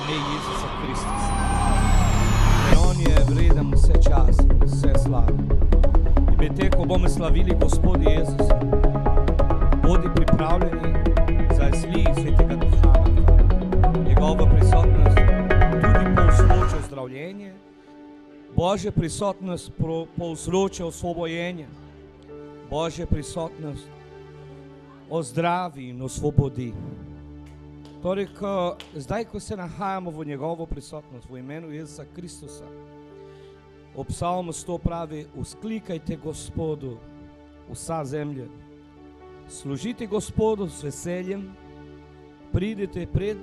ime Jezusa Kristusa. Ker on je vreden vse čas, vse slave. In medtem, ko bomo slavili Gospoda Jezusa, bodi pripravljeni za izlij Svetega Duha. Njegova prisotnost tudi povzroča zdravljenje, Božja prisotnost povzroča osvobojenje, Božja prisotnost ozdravi in osvobodi. Torej, zdaj, ko se nahajamo v njegovo prisotnost, v imenu Jezusa Kristusa, ob psalmu 100 pravi, vzklikajte Gospodu vsa zemlja, služite Gospodu s veseljem, pridite pred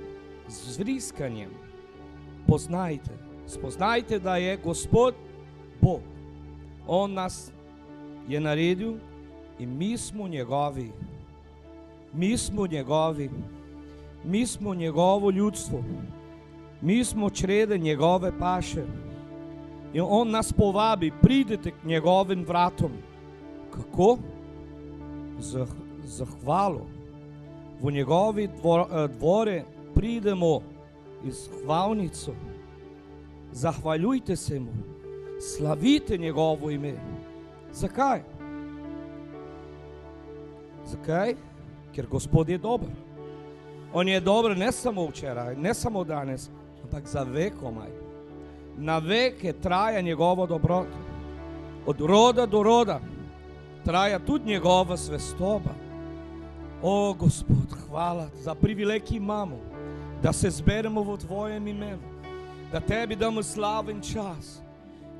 zvriskanjem, spoznajte, da je Gospod Bog. On nas je naredil in mi smo njegovi. Mi smo njegovo ljudstvo, mi smo črede njegove paše in on nas povabi, pridite k njegovim vratom. Kako? Zahvalo. V njegovi dvore pridemo iz hvalnico. Zahvaljujte se mu, slavite njegovo ime. Zakaj? Ker Gospod je dober. On je dober ne samo včeraj, ne samo danes, ampak za vekomaj. Na veke traja njegova dobrota. Od roda do roda traja tudi njegova zvestoba. O, Gospod, hvala za privileg, ki imamo, da se zberemo v tvojem imenu, da tebi damo slaven čas.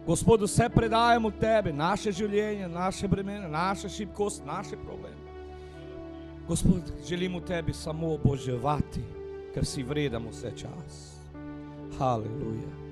Gospod, vse predajamo tebi, naše življenje, naše bremena, naše šibkost, naše probleme. Gospod, želimo tebi samo oboževati, ker si vreden vse čas. Haleluja.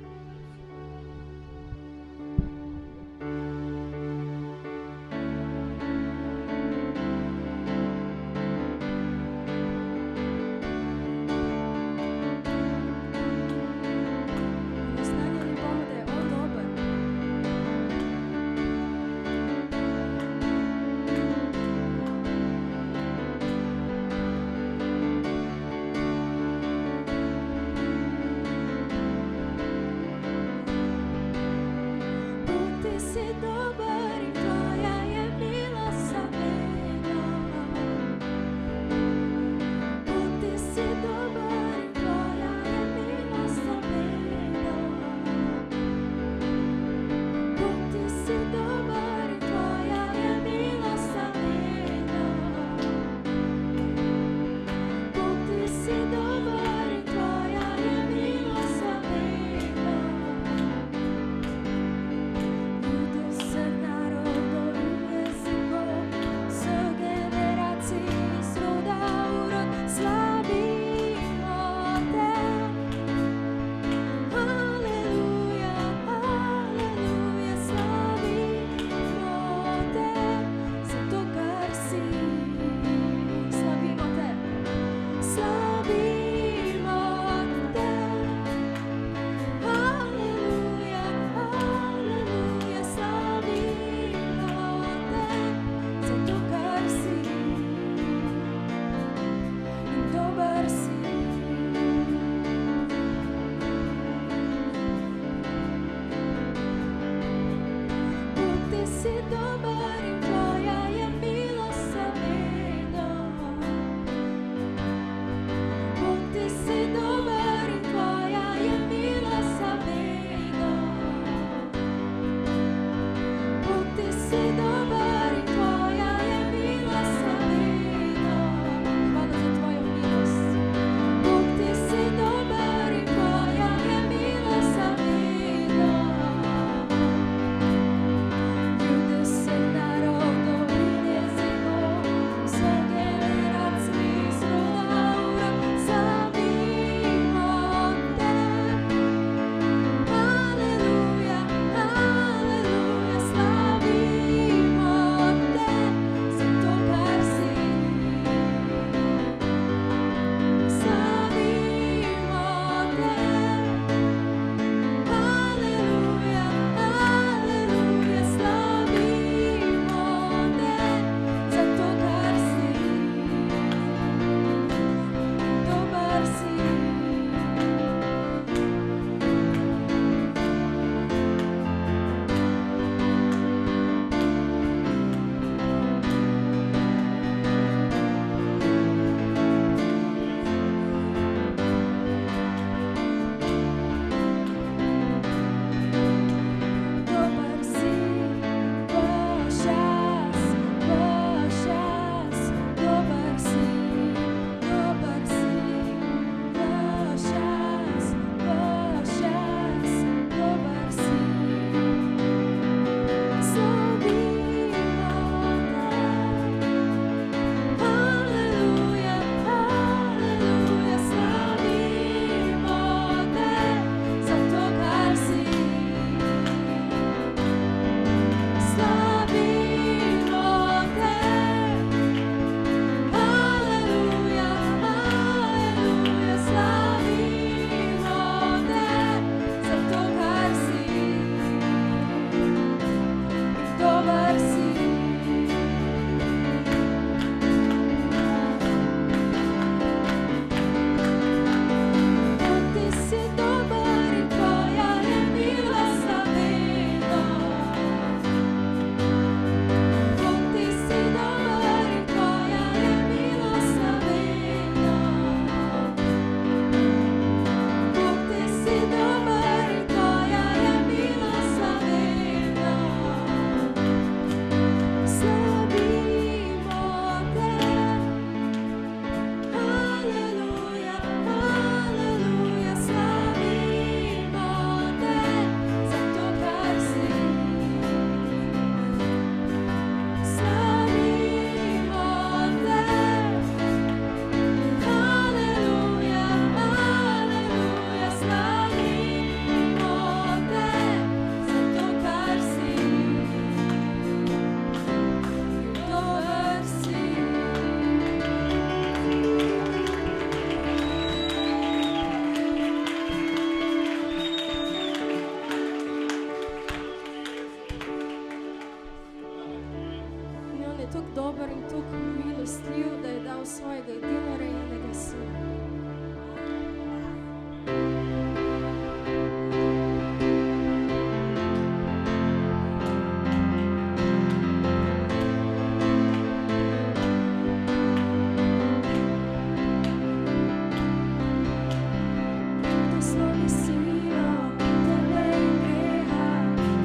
Sloni silo, tebe i greha,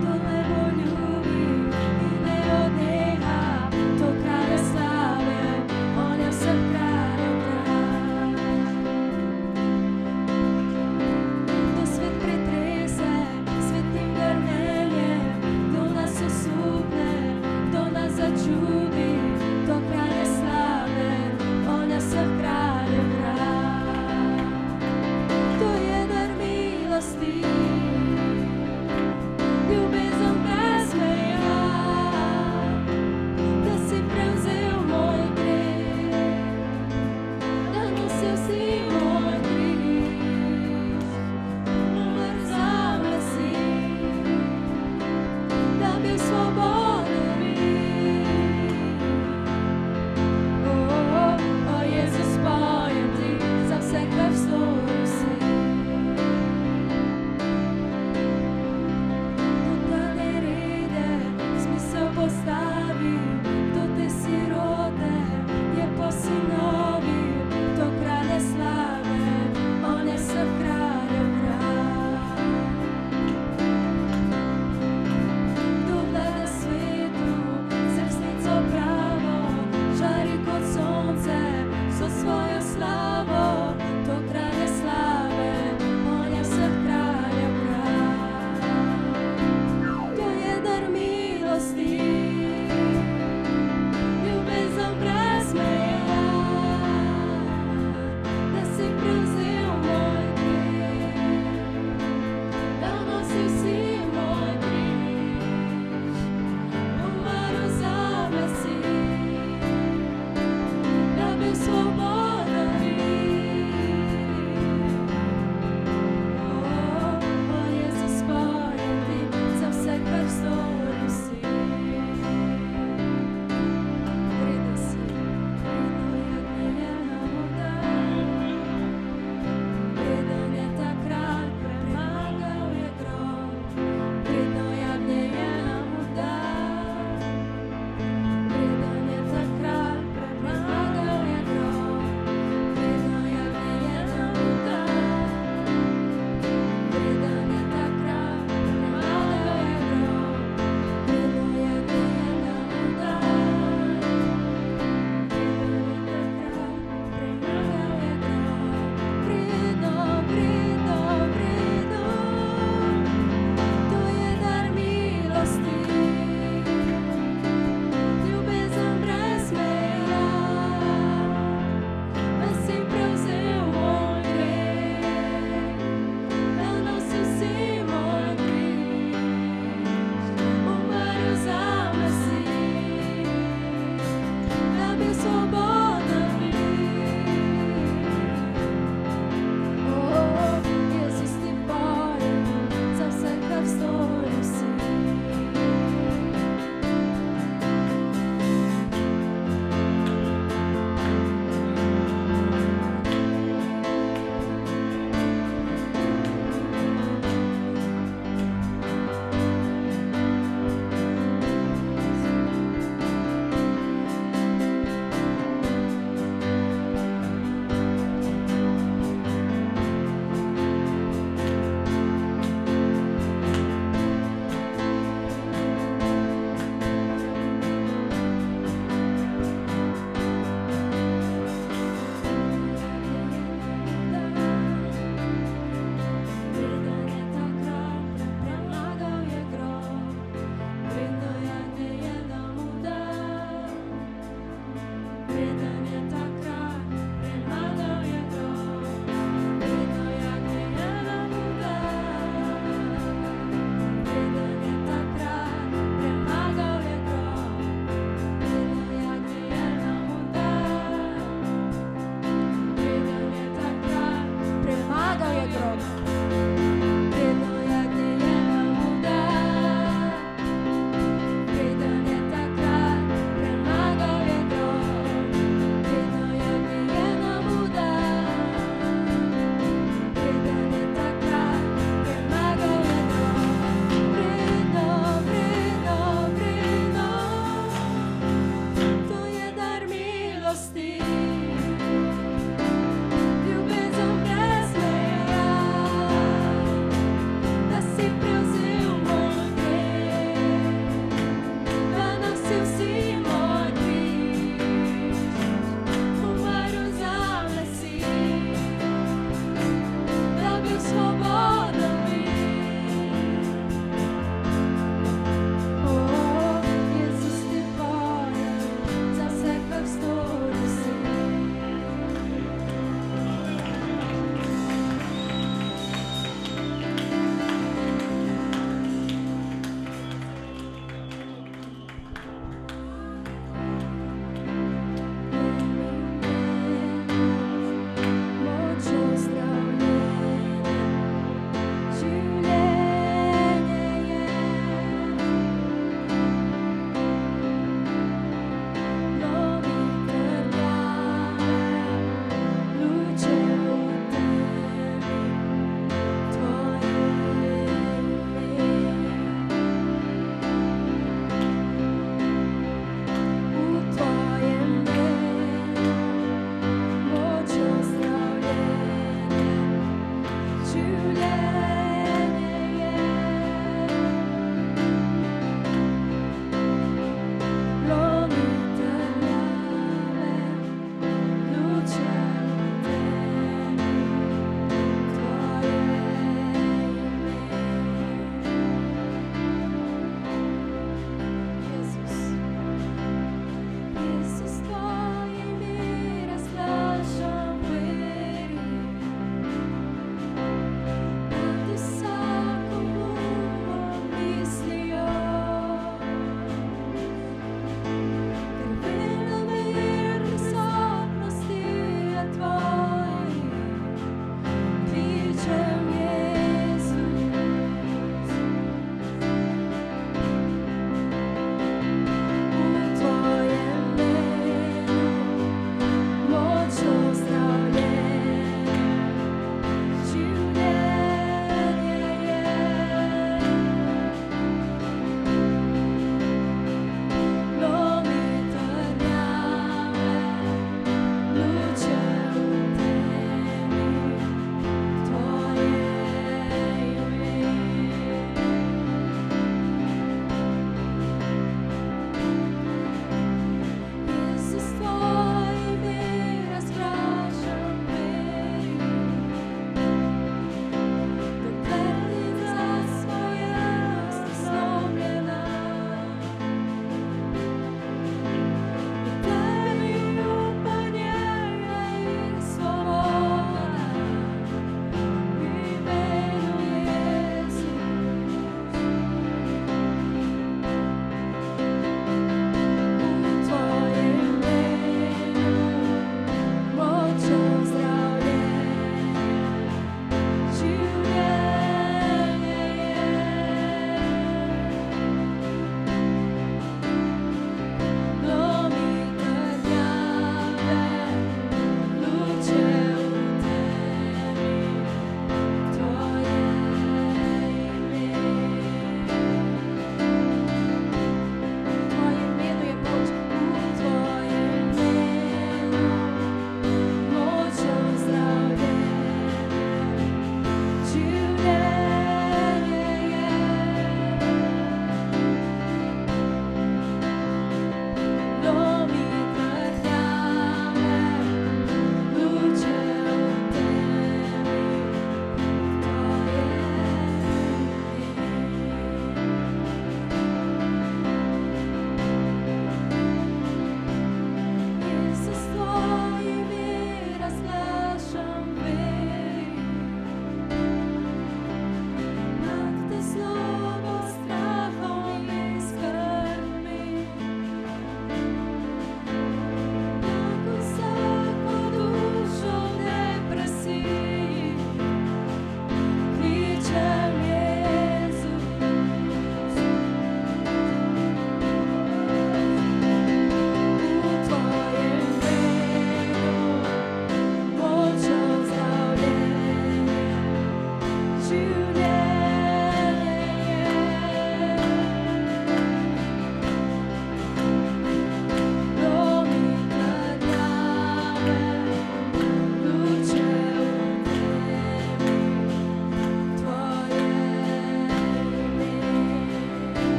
kdo nebo ljubi i ne odeha, to kralja slave, on je vseh kraljev kralj. Kdo svet pretrese, svetim grmenjem, kdo nas osupne, kdo nas začudi, to kralje slave, on je vseh kraljev kralj. To je dar mi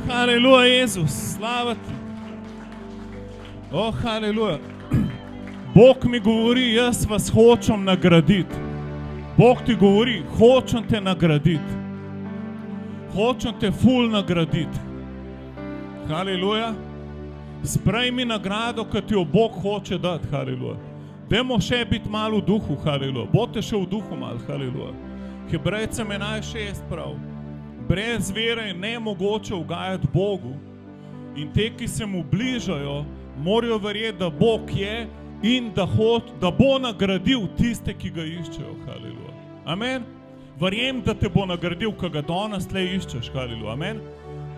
Haleluja, Jezus, slava ti. Haleluja. Bog mi govori, jaz vas hočem nagraditi. Bog ti govori, hočem te nagraditi. Hočem te ful nagraditi. Haleluja. Sprejmi nagrado, ki ti jo Bog hoče dati. Haleluja. Dajmo še biti malo v duhu. Haleluja. Bote še v duhu malo. Haleluja. Hebrejcem 11:6 prav. Brez vere je nemogoče ugajati Bogu. In te, ki se mu bližajo, morajo verjeti, da Bog je in da bo nagradil tiste, ki ga iščejo. Haleluja. Amen. Verjem, da te bo nagradil, ko ga danes tle iščeš. Haleluja. Amen.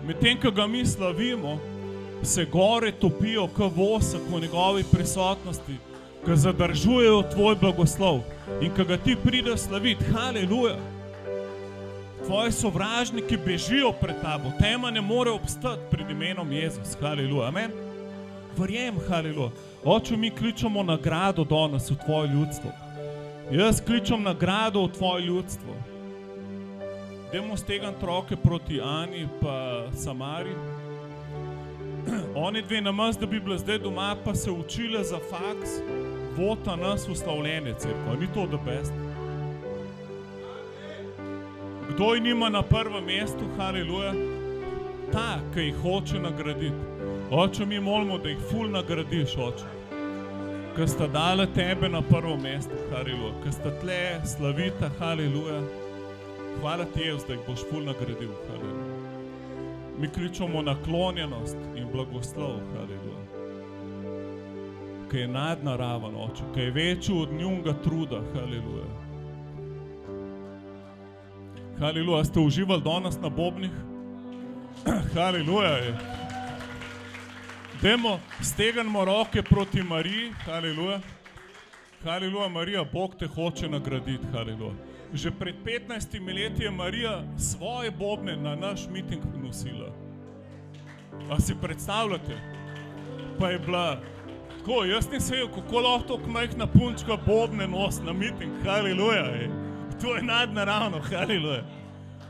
Medtem, ko ga mi slavimo, se gore topijo k vosek v njegovi prisotnosti, ko zadržujejo tvoj blagoslov. In ko ga ti prideš slaviti, haleluja, tvoji sovražniki bežijo pred tabo. Tema ne more obstati pred imenom Jezus. Haleluja. Amen. Verjem, haleluja. Oče, mi kličemo nagrado danes v tvoje ljudstvo. Jaz kličem nagrado v tvoje ljudstvo. Dajmo stegniti roke proti Ani pa Samari. Oni dve namaz, da bi bila zdaj doma, pa se učile za faks, vota nas ustavljene cerkva. Ni to the best? Kdo jih nima na prvem mestu, haleluja? Ta, ki jih hoče nagraditi. Oče, mi molimo, da jih ful nagradiš, oče. Ki sta dala tebe na prvo mesto, haleluja. Ki sta tle slavita, haleluja. Hvala ti, Jezus, da jih boš ful nagradil, haleluja. Mi kličemo naklonjenost in blagoslov, haleluja. Ki je nadnaraven, oče, ki je večji od njunga truda, haleluja. Haleluja, ste uživali danes na bobnih? Haleluja je. Dajmo, stegnimo roke proti Mariji, haleluja. Haleluja, Marija, Bog te hoče nagraditi, haleluja. Že pred 15 leti je Marija svoje bobne na naš miting nosila. A si predstavljate? Pa je bila tako, jaz nisem vedel, kako lahko tako majhna punčka bobne nos na miting, haleluja je. To je nadnaravno, haleluja.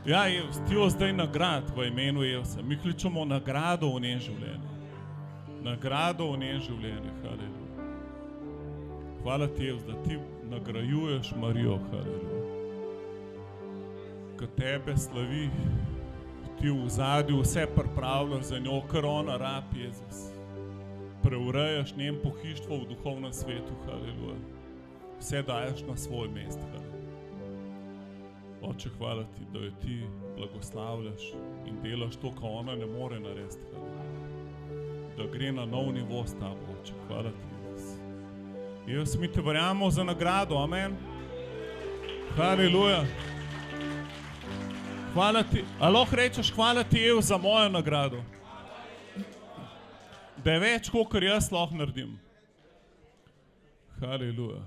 Ja, Jezus, ti jo zdaj nagrad v imenu Jezusa. Mi kličemo nagrado v njen življenje. Nagrado v njen življenje, haleluja. Hvala ti, Jezus, da ti nagrajuješ Marijo, haleluja. Ko tebe slavi, ti v zadju vse pripravljaš za njo, kar ona rab, Jezus. Preurejaš njen pohištvo v duhovnem svetu, haleluja. Vse daješ na svoj mest, haleluja. Oče, hvala ti, da jo ti blagoslavljaš in delaš to, kar ona ne more narediti, haleluja. Da gre na nov nivo s tabo, Oče, hvala ti, Jezus. Jezus, mi te verjamemo za nagrado, amen. Haleluja. Hvala ti, a lahko rečeš, hvala ti, Jezus, za mojo nagrado. Da je več, kakor jaz lahko naredim. Haleluja.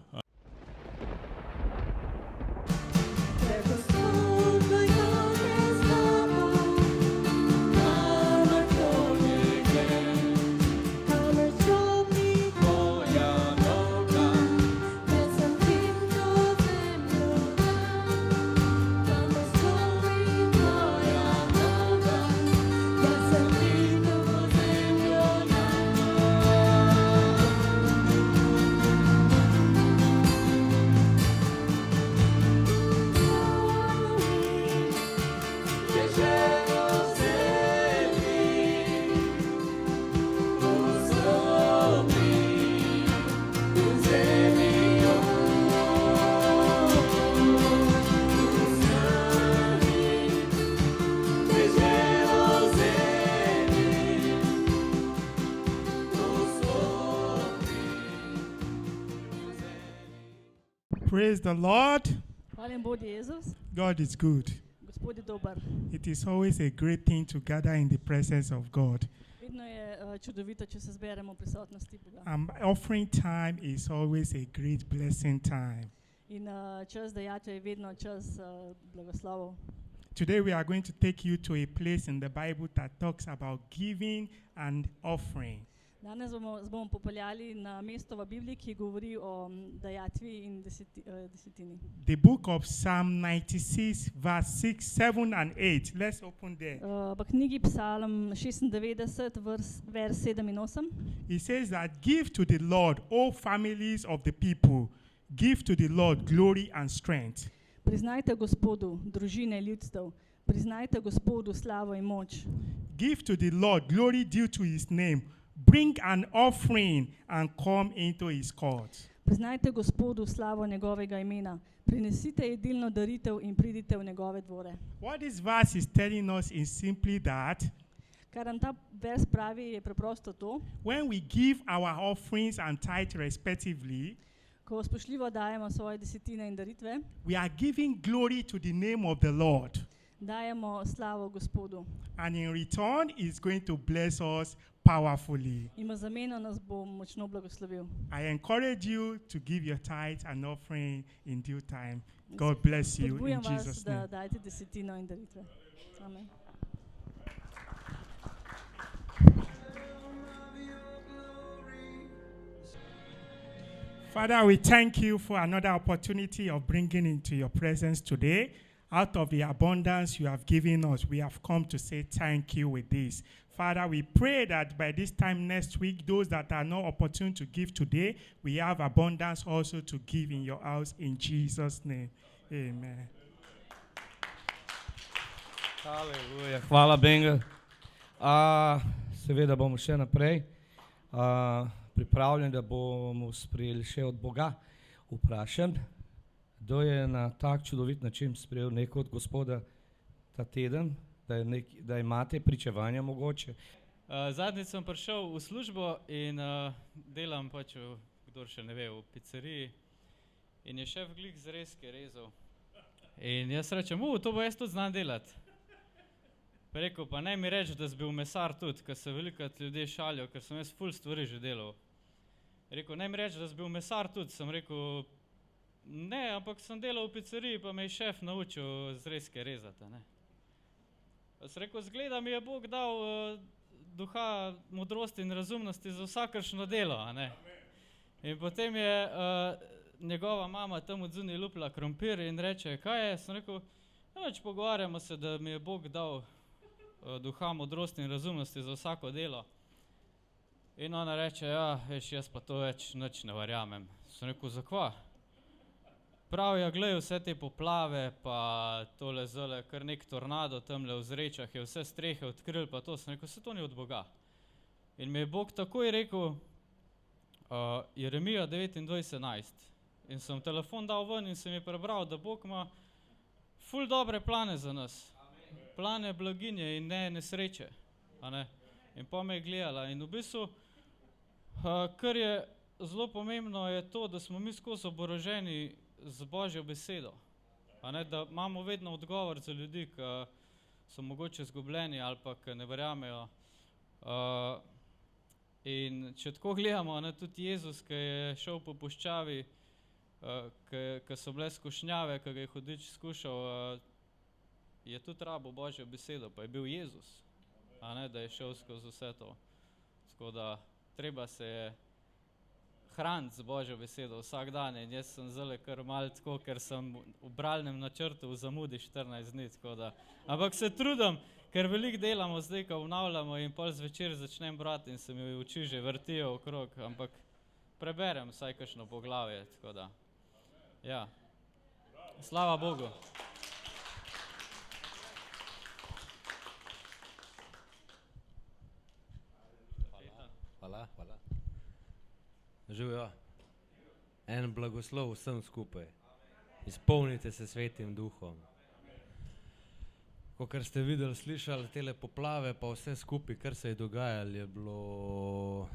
Praise the Lord. Hvalim Bog Jezus. God is good. Gospod je dober. It is always a great thing to gather in the presence of God. Vedno je čudovito, če se zberemo v prisotnosti Boga. Offering time is always a great blessing time. In čas dajatve je vedno čas blagoslovov. Today we are going to take you to a place in the Bible that talks about giving and offering. Danes bomo popeljali na mesto v Bibliji, ki govori o dajatvi in desetini. The book of Psalm 96, verse 6, 7, and 8. Let's open there. V knjigi Psalm 96, vers 7 in 8. It says that give to the Lord, all families of the people, give to the Lord glory and strength. Priznajte Gospodu, družine ljudstev, priznajte Gospodu slavo in moč. Give to the Lord glory due to his name. Bring an offering and come into his courts. Priznajte Gospodu slavo njegovega imena, prinesite jedilno daritev in pridite v njegove dvore. What this verse is telling us is simply that Kar nam ta vers pravi, je preprosto to, when we give our offerings and tithe respectively, ko spoštljivo dajemo svoje desetine in daritve, we are giving glory to the name of the Lord. dajemo slavo Gospodu. And in return, he's going to bless us powerfully. In v zameno nas bo močno blagoslovil. I encourage you to give your tithe and offering in due time. God bless you in Spodbujam vas, Jesus' da name. dajete desetino in daritve. Amen. Father, we thank you for another opportunity of bringing into your presence today. Out of the abundance you have given us, we have come to say thank you with this. Father, we pray that by this time next week, those that are not opportune to give today, we have abundance also to give in your house in Jesus' name. Amen. Haleluja, hvala Benga. Seveda bomo še naprej pripravljeni, da bomo sprejeli še od Boga. Vprašam, kdo je na tak čudovit način sprejel nekaj od Gospoda ta teden, da imate pričevanja mogoče? Zadnjič sem prišel v službo in delam pač, kdor še ne ve, v pizzeriji. In je šef glih zrezke rezal. In jaz rečem, to bo jaz tudi znam delati. Pa rekel, pa naj mi reči, da si bil mesar tudi, ker se velikrat ljudje šalijo, ker sem jaz ful stvari že delal. Rekel, naj mi reči, da si bil mesar tudi. Sem rekel, ne, ampak sem delal v pizzeriji, pa me je šef naučil zrezke rezati. Ne. Pa sem rekel, zgleda mi je Bog dal duha modrosti in razumnosti za vsakršno delo. Ne. In potem je njegova mama tam od zunaj lupila krompir in reče, kaj je? Sem rekel, noč pogovarjamo se, da mi je Bog dal duha modrosti in razumnosti za vsako delo. In ona reče, ja, veš, jaz pa to več nič ne verjamem. Sem rekel, zakva? Prav, ja, glej, vse te poplave, pa tole zole, kar nek tornado tamle v Zrečah, je vse strehe odkril, pa to. Sem rekel, se to ni od Boga. In mi je Bog takoj rekel, Jeremija 29:11. In sem telefon dal ven in sem je prebral, da Bog ima ful dobre plane za nas. Plane blaginje in ne nesreče. A ne? In pa me je gledala. In v bistvu, kar je zelo pomembno, je to, da smo mi skozi oboroženi z Božjo besedo. A ne? Da imamo vedno odgovor za ljudi, ki so mogoče izgubljeni ali pa ki ne verjamejo. In če tako gledamo, ne, tudi Jezus, ki je šel po puščavi, ki so bile skušnjave, ki ga je hudič skušal, je tudi rabo Božjo besedo, pa je bil Jezus, a ne, da je šel skozi vse to. Tako da treba se je hraniti z Božjo besedo vsak dan in jaz sem zdaj kar malo tako, ker sem v bralnem načrtu v zamudi 14 dni, tako da. Ampak se trudim, ker veliko delamo zdaj, ko obnavljamo in pol zvečer začnem brati in se mi oči že vrtijo okrog, ampak preberem vsaj kakšno poglavje, tako da. Ja. Slava Bogu. Hvala. Živijo. En blagoslov vsem skupaj. Izpolnite se Svetim Duhom. Kakor ste videli, slišali, tele poplave pa vse skupaj, kar se je dogajalo, je bilo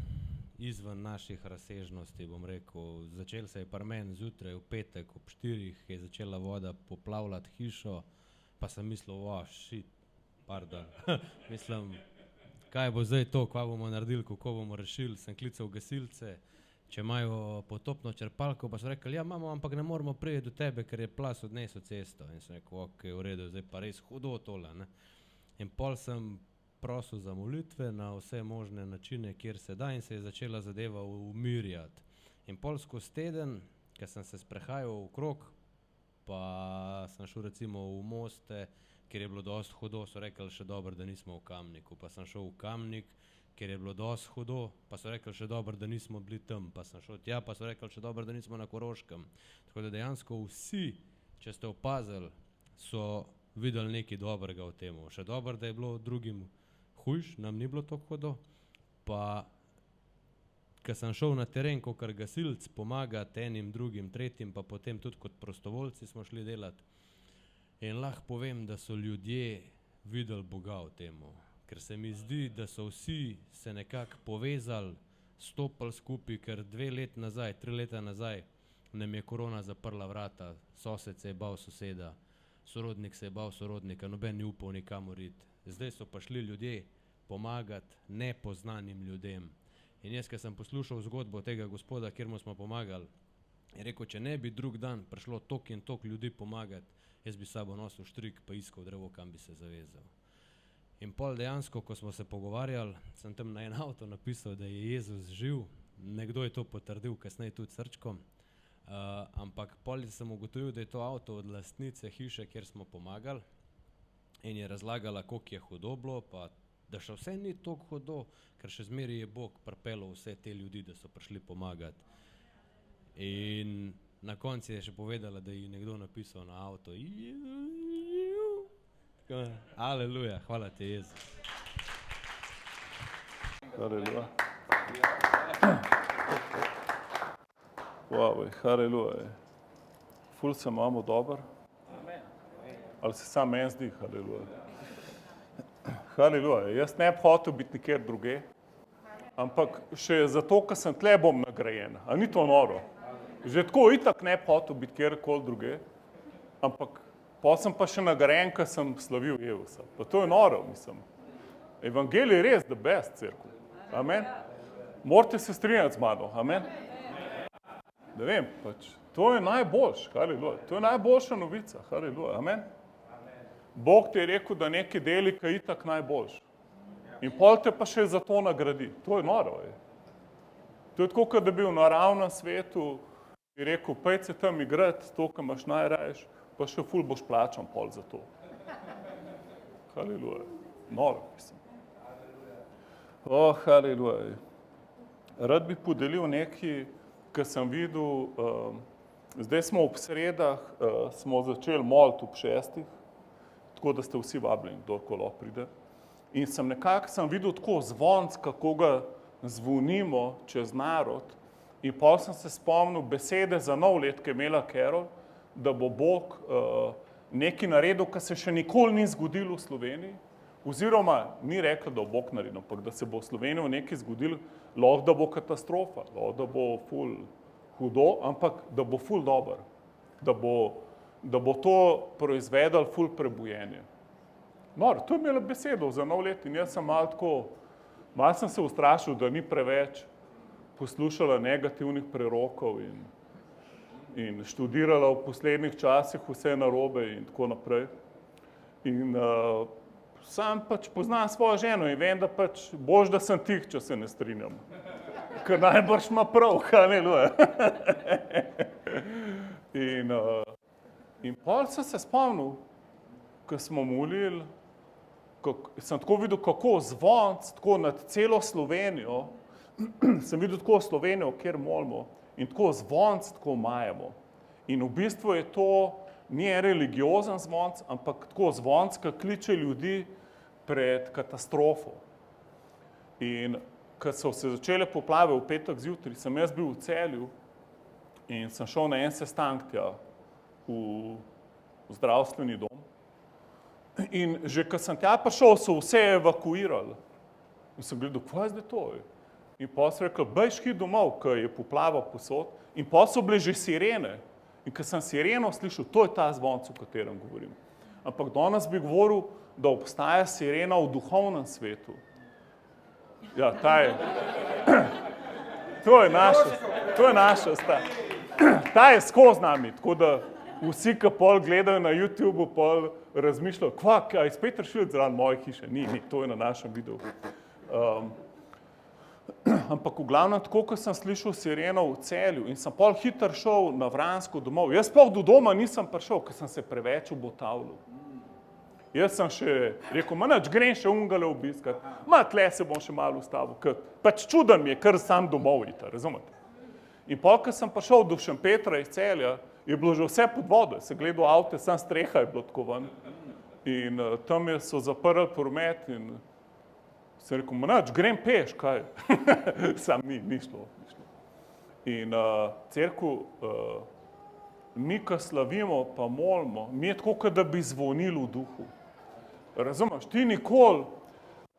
izven naših razsežnosti, bom rekel. Začel se je pri meni zjutraj, v petek, ob 4 je začela voda poplavljati hišo, pa sem mislil, pardon, mislim, kaj bo zdaj to, kaj bomo naredili, kako bomo rešili, sem klical gasilce, če imajo potopno črpalko, pa so rekli, ja, imamo, ampak ne moramo priti do tebe, ker je plas odnesel cesto. In sem rekel, ok, v redu, zdaj pa res hudo tole, ne. In pol sem prosil za molitve na vse možne načine, kjer se da, in se je začela zadeva umirjati. In pol skozi teden, ko sem se sprehajal okrog, pa sem šel recimo v Moste, kjer je bilo dosti hudo, so rekli še dobro, da nismo v Kamniku. Pa sem šel v Kamnik, kjer je bilo dosti hudo, pa so rekli še dobro, da nismo bili tam. Pa sem šel tja, pa so rekli še dobro, da nismo na Koroškem. Tako da dejansko vsi, če ste opazili, so videli nekaj dobrega v temu. Še dobro, da je bilo drugim hujš, nam ni bilo tako hudo. Pa, ko sem šel na teren, kakor gasilc, pomagati enim, drugim, tretjim, pa potem tudi kot prostovoljci smo šli delati. In lahko povem, da so ljudje videli Boga v temu. Ker se mi zdi, da so vsi se nekako povezali, stopili skupaj, ker 2 leta nazaj, 3 leta nazaj nam je korona zaprla vrata, sosed se je bal soseda, sorodnik se je bal sorodnika, noben ni upal nikamor iti. Zdaj so pa šli ljudje pomagati nepoznanim ljudem. In jaz, ko sem poslušal zgodbo tega gospoda, kjer mu smo pomagali, je rekel, če ne bi drug dan prišlo tok in tok ljudi pomagati, jaz bi s sabo nosil štrik pa iskal drevo, kam bi se zavezal. In pol dejansko, ko smo se pogovarjali, sem tam na en avto napisal, da je Jezus živ. Nekdo je to potrdil, kasneje tudi srčkom. Ampak pol sem ugotovil, da je to avto od lastnice hiše, kjer smo pomagali, in je razlagala, koliko je hudo bilo, pa da še vse ni toliko hudo, ker še zmeri je Bog pripeljal vse te ljudi, da so prišli pomagati. In na koncu je še povedala, da ji nekdo napisal na avto. Aleluja, hvala ti, Jezus. Haleluja. Wow, haleluja. Ful se imamo dober. Ali se sam meni zdi, haleluja. Haleluja. Jaz ne bi hotel biti nikjer druge, ampak še zato, ker sem tle, bom nagrajen. A ni to noro? Že tako itak ne bi hotel biti kjerkoli druge, ampak pa sem pa še nagrajen, ker sem slavil Jezusa. Pa to je noro, mislim. Evangelij je res the best, cerkev. Amen. Morate se strinjati z mano. Amen. Ne vem, pač, to je najboljš, haleluja. To je najboljša novica, haleluja. Amen. Bog ti je rekel, da neki deli, ki je itak najboljš. In pol te pa še za to nagradi. To je noro. To je tako, kot da bi v naravnem svetu ti rekel, pojdi se tam igrati, to, kar imaš najraješ, pa še ful boš plačan pol za to. Haleluja. Noro, mislim. Haleluja. Rad bi podelil nekaj, kar sem videl, zdaj smo ob sredah, smo začeli moliti ob 6, tako da ste vsi vabljeni, kdorkoli pride. In sem videl tako zvonc, kako ga zvonimo čez narod, in pol sem se spomnil besede za nov let, ki je imela Carol, da bo Bog nekaj naredil, kar se še nikoli ni zgodilo v Sloveniji, oziroma ni rekel, da bo Bog naredil, ampak da se bo v Sloveniji nekaj zgodilo, lahko da bo katastrofa, lahko da bo ful hudo, ampak da bo ful dober, da bo to proizvedel ful prebujenje. No, to je imela besedo za nov let in jaz sem malo sem se ustrašil, da ni preveč poslušala negativnih prerokov in študirala v poslednjih časih vse narobe in tako naprej. In sam pač poznam svojo ženo in vem, da pač boš, da sem tih, če se ne strinjam. Ker najbrž ima prav, haleluja. In pol sem se spomnil, ko smo molili, sem tako videl, kako zvonc, tako nad celo Slovenijo, sem videl tako Slovenijo, kjer molimo, in tako zvonc, tako majemo. In v bistvu je to, ni religiozen zvonc, ampak tako zvonc, ki kliče ljudi pred katastrofo. In ko so se začele poplave v petek zjutraj, sem jaz bil v Celju in sem šel na en sestanek tja v zdravstveni dom. In že ko sem tja prišel, so vse evakuirali. In sem gledal, kaj je zdaj to? In pa so rekli, bež hit domov, ko je poplava posod. In pa so bile že sirene. In ko sem sireno slišal, to je ta zvonc, o katerem govorim. Ampak danes bi govoril, da obstaja sirena v duhovnem svetu. Ja, ta je. To je naša stvar. Ta je skozi nami, tako da vsi, ki pol gledajo na YouTubeu, pol razmišljajo, kaj je spet rešil zraven moje hiše. Ni, to je na našem videu. Ampak v glavnem, tako, ko sem slišal sireno v Celju in sem pol hitro šel na Vransko domov. Jaz sploh do doma nisem prišel, ker sem se preveč obotavljal. Jaz sem še rekel, grem še ungale obiskat, tle se bom še malo ustavil, ker pač čuden mi je, kar sam domov ita, razumete? In pol, ko sem prišel do Šempetra iz Celja, je bilo že vse pod vodo, se gledal avte, sam streha je bilo tako ven. In tam so zaprli promet in sem rekel, grem peš, kaj? Sam ni šlo. In cerkev, mi, ko slavimo, pa molimo, mi je tako, kot da bi zvonili v duhu. Razumeš, ti nikoli,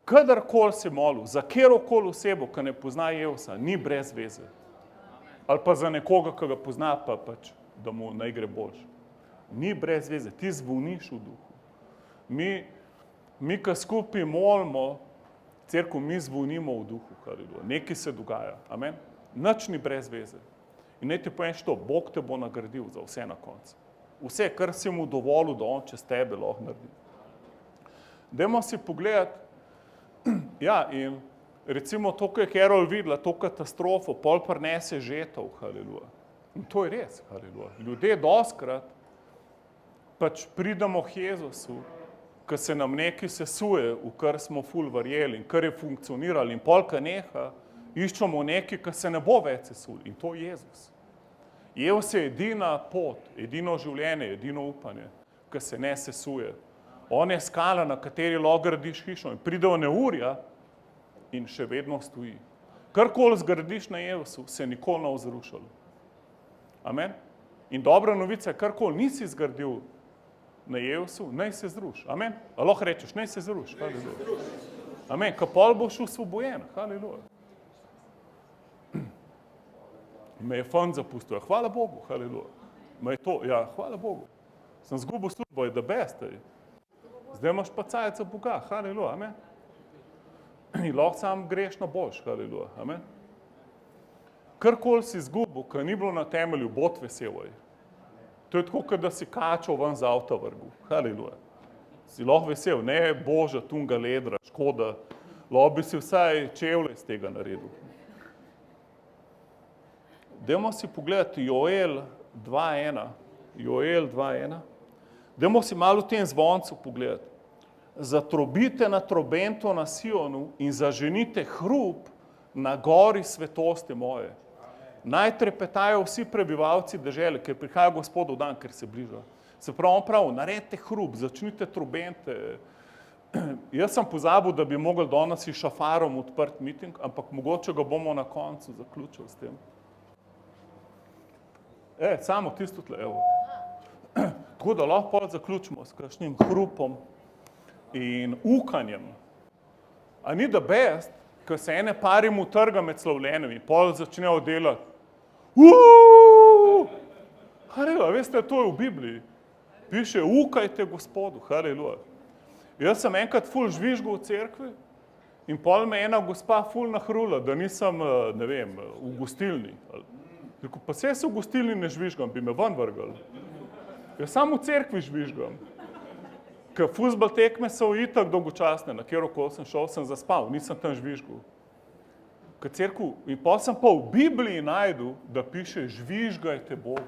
kadarkoli si molil, za kjerokoli osebo, ki ne pozna Jezusa, ni brez veze. Ali pa za nekoga, ki ga pozna, pa pač, da mu naj gre boljše. Ni brez veze, ti zvoniš v duhu. Mi ko skupaj molimo, cerkev, mi zvonimo v duhu, nekaj se dogaja, amen? Nič ni brez veze. In naj ti povem to, Bog te bo nagradil za vse na koncu. Vse, kar si mu dovolil, da on čez tebe lahko naredi. Dajmo si pogledati, ja, in recimo to, ko je Carol videla, to katastrofo, pol prinese žetov, haleluja. In to je res, haleluja. Ljudje dostkrat pač pridemo k Jezusu, ko se nam nekaj sesuje, v kar smo ful verjeli in kar je funkcionirali in pol, ko neha, iščemo nekaj, ki se ne bo več sesul in to je Jezus. Jezus je edina pot, edino življenje, edino upanje, ki se ne sesuje. On je skala, na kateri lahko gradiš hišo in pridejo neurja in še vedno stoji. Karkoli zgradiš na Jezusu, se nikoli ne bo zrušilo. Amen? In dobra novica je, karkoli nisi zgradil na Jezusu, naj se zruši. Amen? A lahko rečeš, naj se zruši. Haleluja. Amen? Ka pol boš osvobojen. Haleluja. Me je fant zapustil. Hvala Bogu. Haleluja. Me je to, ja, hvala Bogu. Sem zgubil službo, je the best. Zdaj imaš pa cajt za Boga. Haleluja. Amen? In lahko sam greš na boljš. Haleluja. Amen? Karkoli si izgubil, kar ni bilo na temelju, bod vesel. To je tako, da si kačal ven z avta vrgu. Haleluja. Si lahko vesel, ne boža tunga ledra, škoda. Lahko bi si vsaj čevlje iz tega naredil. Dajmo si pogledati Joel 2.1. Joel 2.1. Dajmo si malo v tem zvoncu pogledati. Zatrobite na trobento na Sionu in zaženite hrup na gori svetosti moje. Naj trepetajo vsi prebivalci dežele, ker prihaja Gospodov dan, ker se bliža. Se pravi, on pravi, naredite hrup, začnite trobente. Jaz sem pozabil, da bi mogli danes s šafarom odprt miting, ampak mogoče ga bomo na koncu zaključili s tem. Samo tisto tle, evo. Tako da lahko pol zaključimo s kakšnim hrupom in ukanjem. A ni the best, ko se ene parim utrga med slavljenimi, pol začnejo delati. Haleluja, veste, to je v Bibliji. Piše, ukajte Gospodu, haleluja. Jaz sem enkrat ful žvižgal v cerkvi in pol me ena gospa ful nahrula, da nisem, ne vem, v gostilni. Rekel, pa se v gostilni ne žvižgam, bi me ven vrgal. Jaz samo v cerkvi žvižgam. Ker fuzbal tekme so itak dolgočasne, na kjerokoli sem šel, sem zaspal, nisem tam žvižgal. Ker cerkev, in pol sem pa v Bibliji najdel, da piše žvižgajte Bogu.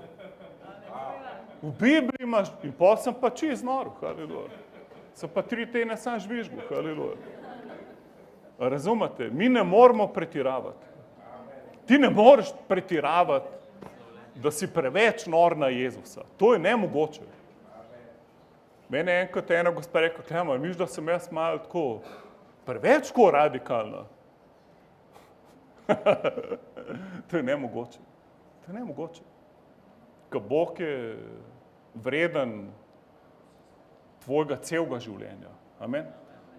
V Bibliji imaš, in pol sem pa čist noril, haleluja. Sem pa 3 tedne sam žvižgal, haleluja. Razumete, mi ne moramo pretiravati. Ti ne moreš pretiravati, da si preveč nor na Jezusa. To je nemogoče. Mene je enkrat ena gospa rekla, Klemen, viš, da sem jaz malo tako, preveč tako radikalna. To je nemogoče. To je nemogoče. Ker Bog je vreden tvojega celega življenja. Amen?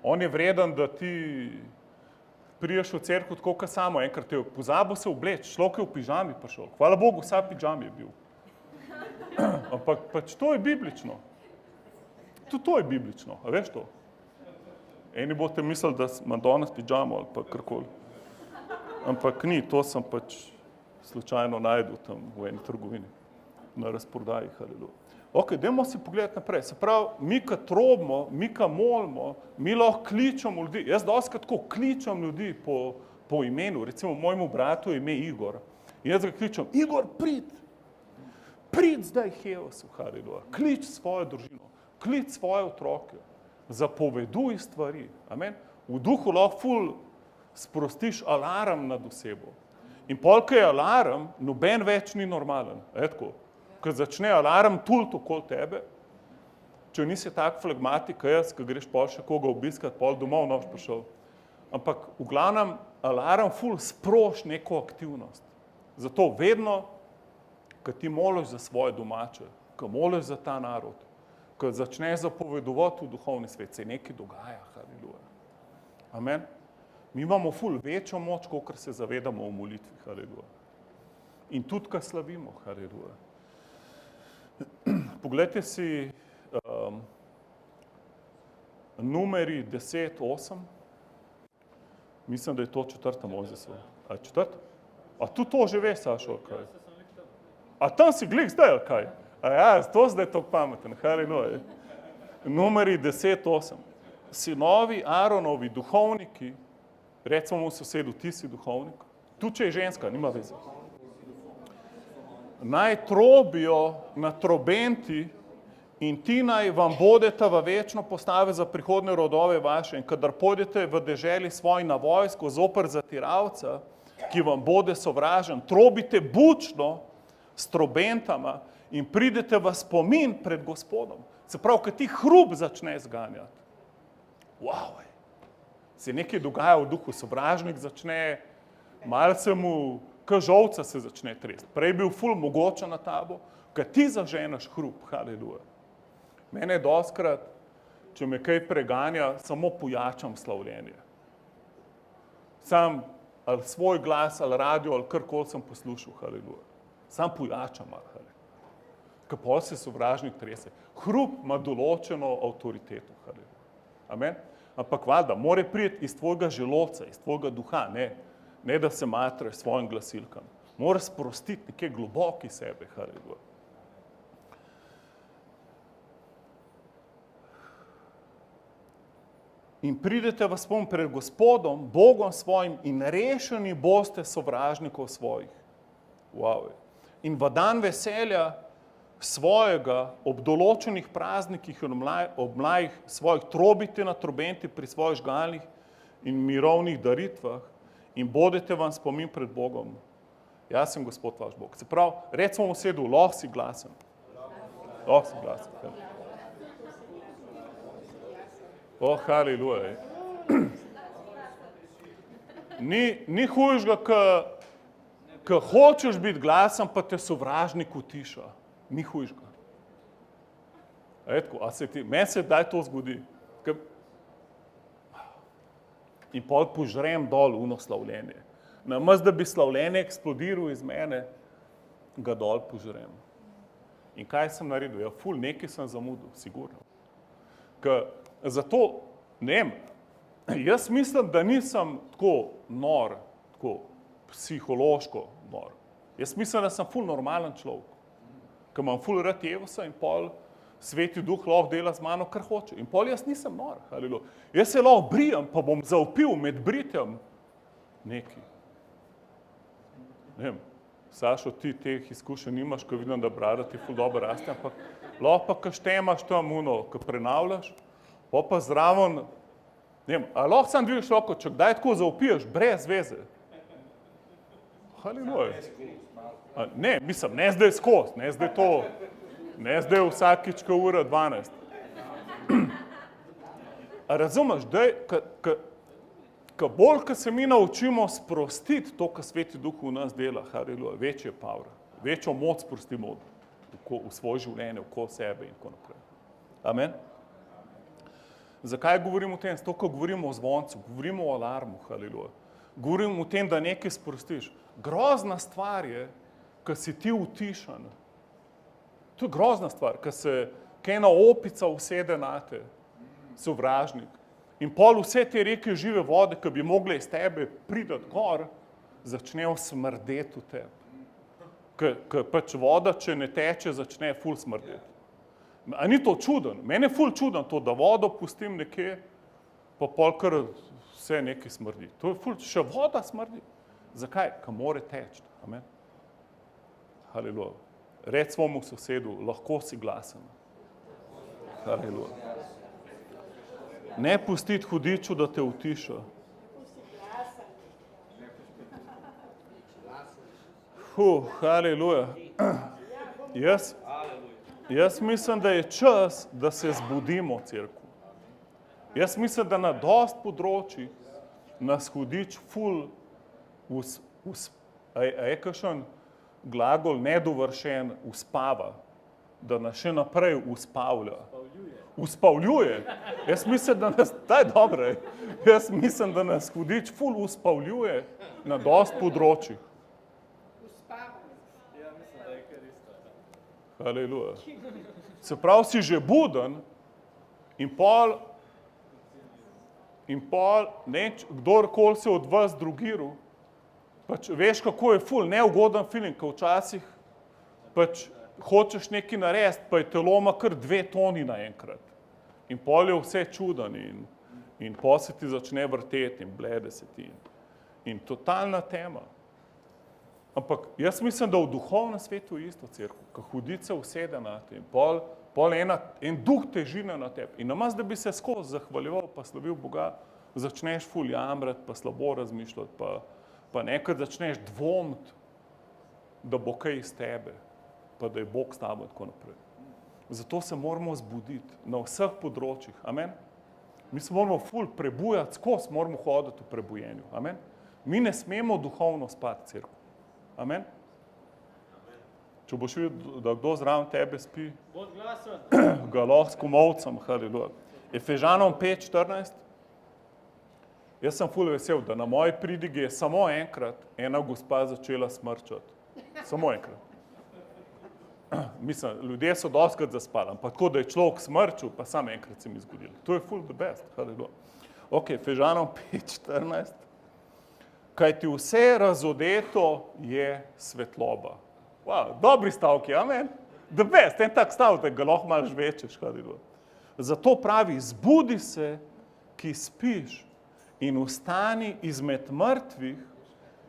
On je vreden, da ti priješ v cerkev tako, kot samo. Enkrat te je pozabil se obleči, človek je v pižami prišel. Hvala Bogu, vsa pižami je bil. Ampak pač to je biblično. To je biblično, a veš to? Eni boste mislili, da imam danes pižamo ali pa karkoli. Ampak ni, to sem pač slučajno najdel tam v eni trgovini, na razprodaji, haleluja. Ok, dajmo si pogledati naprej. Se pravi, mi kad trobimo, mi kad molimo, mi lahko kličemo ljudi. Jaz dostikrat tako kličem ljudi po imenu. Recimo, mojemu bratu je ime Igor. In jaz ga kličem, Igor, prid zdaj Heosu, haleluja. Klič svojo družino, klič svoje otroke, zapoveduj stvari. Amen. V duhu lahko ful sprostiš alarm nad osebo. In pol, ko je alarm, noben več ni normalen. Tako. Ko začne alarm tult okoli tebe, če nisi tak flegmatik, jaz, ko greš pol še koga obiskat, pol domov noč prišel. Ampak v glavnem alarm ful sproš neko aktivnost. Zato vedno, ko ti moliš za svoje domače, ko moliš za ta narod, ko začneš zapovedovati v duhovni svet, se nekaj dogaja, haleluja. Amen. Mi imamo ful večjo moč, kolikor se zavedamo v molitvi, haleluja. In tudi, ko slavimo, haleluja. Poglejte si Numeri 10:8. Mislim, da je to 4. Mojzesova. A 4? A tu to že veš, Sašo, kaj? A tam si glih zdaj, kaj? A ja, to zdaj to pameten, haleluja. Numeri 10:8. Sinovi Aaronovi, duhovniki, recimo v sosedu, ti si duhovnik, tu če je ženska, nima veze. Naj trobijo na trobenti in ti naj vam bodeta v večno postave za prihodne rodove vaše. In kadar pojdete v deželi svoj na vojsko zoper zatiralca, ki vam bode sovražen, trobite bučno s trobentama in pridete v spomin pred Gospodom. Se pravi, kad ti hrup začne zganjati. Wow, se nekaj dogaja v duhu, sovražnik začne, malce mu žolca se začne tresti. Prej je bil ful mogočen na tabo, kad ti zaženeš hrup, haleluja. Mene dostikrat, če me kaj preganja, samo pojačam slavljenje. Sam ali svoj glas, ali radio, ali karkoli sem poslušal, haleluja. Sam pojačam, haleluja. Ko pol se sovražnik trese. Hrup ima določeno avtoriteto, haleluja. Amen? Ampak valjda, mora priti iz tvojega želodca, iz tvojega duha, ne da se matraš svojim glasilkam. Mora sprostiti nekaj globoki sebe, haleluja. In pridete v spomin pred Gospodom, Bogom svojim in rešeni boste sovražnikov svojih. Wow. In v dan veselja svojega, ob določenih praznikih in ob mlajih svojih trobite na trobenti pri svojih žgalih in mirovnih daritvah in bodete vam spomin pred Bogom. Jaz sem Gospod vaš Bog. Se pravi, recimo v sedu, lahko si glasen. Lahko si glasen. O, haleluja. Ni hujšega, ko hočeš biti glasen, pa te sovražnik utiša. Ni hujšega. Meni se daj to zgodi. In pol požrem dol uno slavljenje. Namesto da bi slavljenje eksplodiral iz mene, ga dol požrem. In kaj sem naredil? Ja, ful, nekaj sem zamudil, sigurno. Zato, ne vem, jaz mislim, da nisem tako nor, tako psihološko nor. Jaz mislim, da sem ful normalen človek, ki imam ful rad Jezusa in pol Sveti Duh lahko dela z mano, kar hoče. In pol jaz nisem nor, haleluja. Jaz se lahko brijem, pa bom zavpil med britjem nekaj. Ne vem, Sašo, ti teh izkušenj nimaš, ko vidim, da brada ti ful dobro raste, ampak lahko pa, ko štemaš tam uno, ko prenavljaš, pa zraven, ne vem, a lahko sam dvigneš roko, če kdaj tako zavpiješ, brez veze. Haleluja. Ne, mislim, ne zdaj skozi, ne zdaj to, ne zdaj vsakič, ko ura 12. A razumeš, bolj, ko se mi naučimo sprostiti to, kar Sveti Duh v nas dela, haleluja, večje power, večjo moč sprostimo v svoje življenje, v sebe in tako naprej. Amen? Zakaj govorim o tem? Zato, ko govorimo o zvoncu, govorimo o alarmu, haleluja. Govorim o tem, da nekaj sprostiš. Grozna stvar je, ko si ti utišan. To je grozna stvar, ko se ena opica usede nate, sovražnik. In pol vse te reke žive vode, ki bi mogle iz tebe priti gor, začnejo smrdeti v tebi. Ker pač voda, če ne teče, začne ful smrdeti. A ni to čuden? Meni je ful čuden to, da vodo pustim nekje, pa pol kar vse nekaj smrdi. To je ful, še voda smrdi. Zakaj? Ka more teči. Amen. Haleluja. Reci svojemu sosedu, lahko si glasen. Haleluja. Ne pustiti hudiču, da te utiša. Haleluja. Jaz mislim, da je čas, da se zbudimo, cerkev. Jaz mislim, da na dost področjih nas hudič ful je kakšen glagol nedovršen uspava, da nas še naprej uspavlja. Uspavljuje. Jaz mislim, da nas, daj dobro, jaz mislim, da nas hudič ful uspavljuje na dost področjih. Haleluja. Se pravi, si že buden in pol, kdorkoli se od vas drugiral, pač veš, kako je ful neugoden feeling, ko včasih pač hočeš nekaj narediti, pa je telo ima kar 2 toni naenkrat. In pol je vse čuden in pol se ti začne vrteti in blede se ti. In totalna tema. Ampak jaz mislim, da v duhovnem svetu je isto, cerkev, ko hudice usede na te in pol en duh težine na tebi. In namesto, da bi se skozi zahvaljeval pa slavil Boga, začneš ful jamrati, pa slabo razmišljati, pa nekaj začneš dvomiti, da bo kaj iz tebe, pa da je Bog s tabo in tako naprej. Zato se moramo zbuditi na vseh področjih. Amen? Mi se moramo ful prebujati, skozi moramo hoditi v prebujenju. Amen? Mi ne smemo duhovno spati, cerkev. Amen? Če boš videl, da kdo zraven tebe spi, ga lahko s komolcem, haleluja. Efežanom 5:14. Jaz sem ful vesel, da na moji pridigi je samo enkrat ena gospa začela smrčati. Samo enkrat. Mislim, ljudje so dostikrat zaspali, ampak tako, da je človek smrčil, pa samo enkrat se mi zgodilo. To je ful the best, haleluja. Ok, Efežanom 5:14. Kaj ti vse razodeto je svetloba. Wow, dobri stavki, amen? The best, en tak stavek, ga lahko malo žvečeš. Zato pravi, zbudi se, ki spiš in vstani izmed mrtvih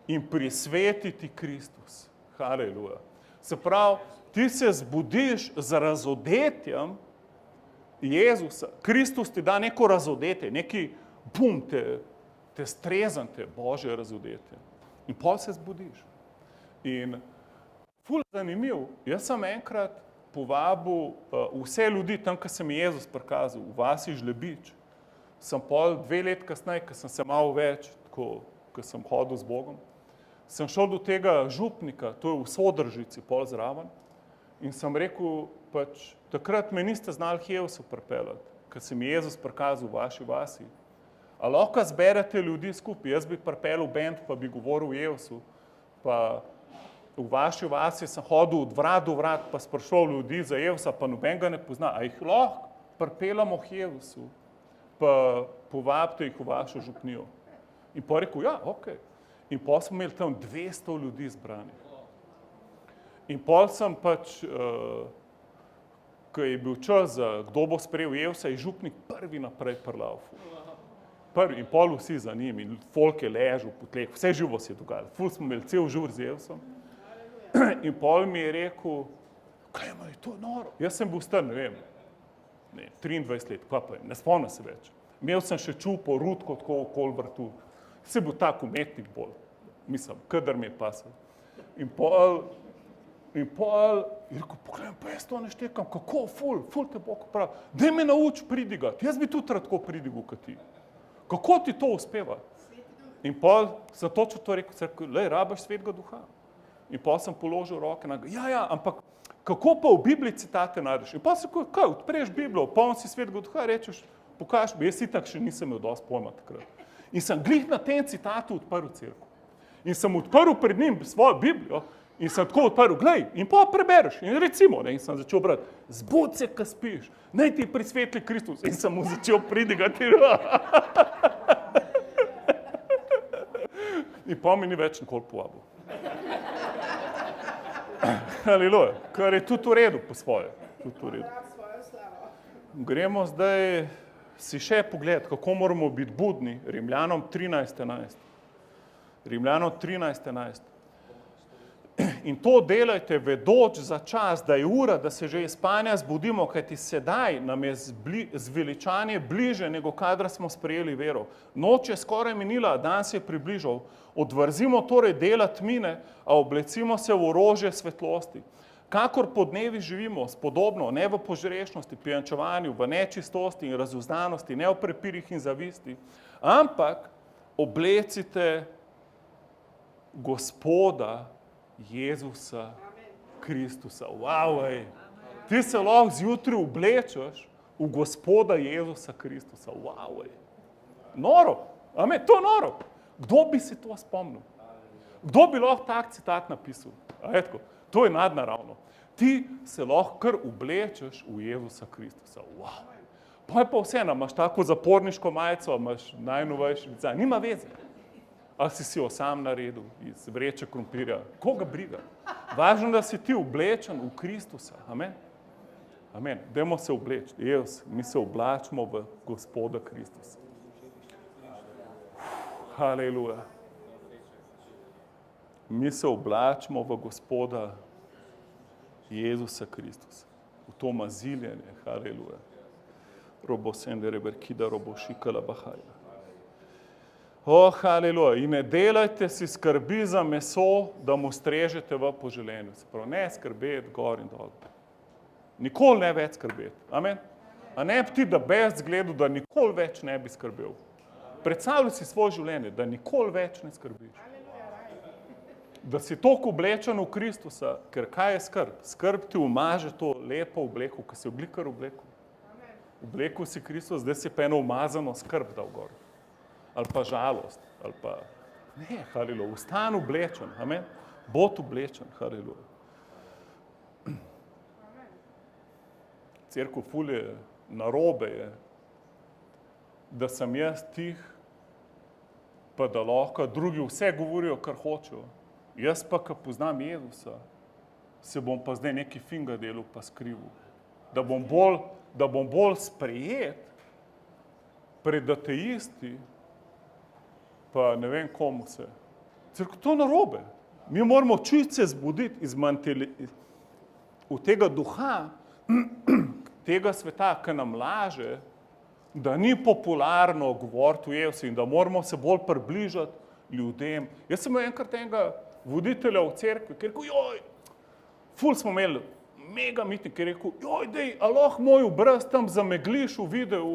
in prisveti ti Kristus. Haleluja. Se pravi, ti se zbudiš z razodetjem Jezusa. Kristus ti da neko razodetje, neki bum, te strezan, te Božje razodetje. In pol se zbudiš. In ful zanimiv, jaz sem enkrat povabil vse ljudi tam, ko se mi Jezus prikazal, v vasi Žlebič. Sem pol 2 let kasneje, ko sem se malo več, tako, ko sem hodil z Bogom, sem šel do tega župnika, to je v Sodržici, pol zraven, in sem rekel, pač, takrat me niste znali Jezusu pripeljati, ko se mi Jezus prikazal v vaši vasi. A lahko zberete ljudi skupaj, jaz bi pripeljal bend, pa bi govoril o Jezusu, pa v vaši vasi sem hodil od vrat do vrat, pa sprašal ljudi za Jezusa, pa noben ga ne pozna. A jih lahko pripeljamo k Jezusu, pa povabite jih v vašo župnijo. In pa rekel, ja, ok. In pa smo imeli tam 200 ljudi zbranih. In pol sem pač, ko je bil čas, kdo bo sprejel Jezusa, je župnik prvi naprej prlav. In pol vsi za njim in folk je ležal po tleh, vse živo se je dogajalo. Ful smo imeli cel žur z Jezusom. In pol mi je rekel, kaj ima je to noro? Jaz sem bil star, ne vem, 23 let, kaj pa je, ne spomnim se več. Imel sem še čupo, rutko tako okoli vrtu. Se bil tak umetnik bolj, mislim, kadar mi je pasal. In pol, je rekel, pogledaj, pa jaz to ne štekam, kako ful te Bog pravi. Daj me nauči pridigati, jaz bi tudi tako pridigal kot ti. Kako ti to uspeva? In pol sem točno to rekel, lej, rabaš Svetega Duha. In pol sem položil roke na ga, ja, ampak kako pa v Bibliji citate najdeš? In pol sem rekel, kaj, odpreš Biblijo, poln si Svetega Duha, rečeš, pokaž mi, jaz itak še nisem imel dosti pojma takrat. In sem glih na tem citatu odprl cerkev. In sem odprl pred njim svojo Biblijo in sem tako odprl, glej, in pa prebereš. In recimo, in sem začel brati, zbud se, ko spiš, naj ti prisvetli Kristus. In sem mu začel pridigati. In pa mi ni več nikoli povabil. Haleluja, kar je tudi v redu po svoje. Tudi v redu. Gremo zdaj si še pogled, kako moramo biti budni. Rimljanom 13.11. Rimljanom 13.11. In to delajte vedoč za čas, da je ura, da se že iz spanja zbudimo, kajti sedaj nam je zveličanje bliže, nego kadar smo sprejeli vero. Noč je skoraj minila, dan se je približal. Odvrzimo torej dela tmine, a oblecimo se v orožje svetlosti. Kakor po dnevi živimo, spodobno, ne v požrešnosti, pijančevanju, v nečistosti in razuznanosti, ne v prepirih in zavisti, ampak oblecite Gospoda Jezusa Kristusa. Wow, ej. Ti se lahko zjutraj oblečeš v Gospoda Jezusa Kristusa. Wow, ej. Noro. Amen, to je noro. Kdo bi si to spomnil? Kdo bi lahko tak citat napisal? Tako, to je nadnaravno. Ti se lahko kar oblečeš v Jezusa Kristusa. Wow. Pa je pa vseeno, imaš tako zaporniško majico, imaš najnovejši dizajn. Nima veze. Ali si jo sam naredil iz vreče krompirja. Koga briga? Važno, da si ti oblečen v Kristusa. Amen. Amen. Dajmo se obleči. Mi se oblačimo v Gospoda Kristusa. Haleluja. Mi se oblačimo v Gospoda Jezusa Kristusa. V to maziljenje. Haleluja. Robo sende reberkida, robo šikala bahajla. Haleluja. In ne delajte si skrbi za meso, da mu strežete v poželenju. Se pravi, ne skrbeti gor in dol. Nikoli ne več skrbeti. Amen. A ne bi ti, da best zgledal, da nikoli več ne bi skrbel. Predstavljaj si svoje življenje, da nikoli več ne skrbiš. Da si toliko oblečen v Kristusa, ker kaj je skrb? Skrb ti umaže to lepo obleko, ki si oblikar obleko. Oblekel si Kristus, zdaj si pa eno umazano skrb dal gor. Ali pa žalost, ali pa ne, haleluja, ostan oblečen, amen, bod oblečen, haleluja. Cerkev ful je, narobe je, da sem jaz tih, pa da lahko drugi vse govorijo, kar hočejo. Jaz pa, ko poznam Jezusa, se bom pa zdaj neki finga delal pa skrival. Da bom bolj sprejet pred ateisti, pa ne vem komu se. Cerkev, to je narobe. Mi moramo čist se zbuditi v tega duha, tega sveta, ki nam laže, da ni popularno govoriti o Jezusu in da moramo se bolj približati ljudem. Jaz sem imel enkrat enega voditelja v cerkvi, ki je rekel, joj, ful smo imeli mega miting, ki je rekel, joj, dej, a lahko moj obraz tam zamegliš v videu,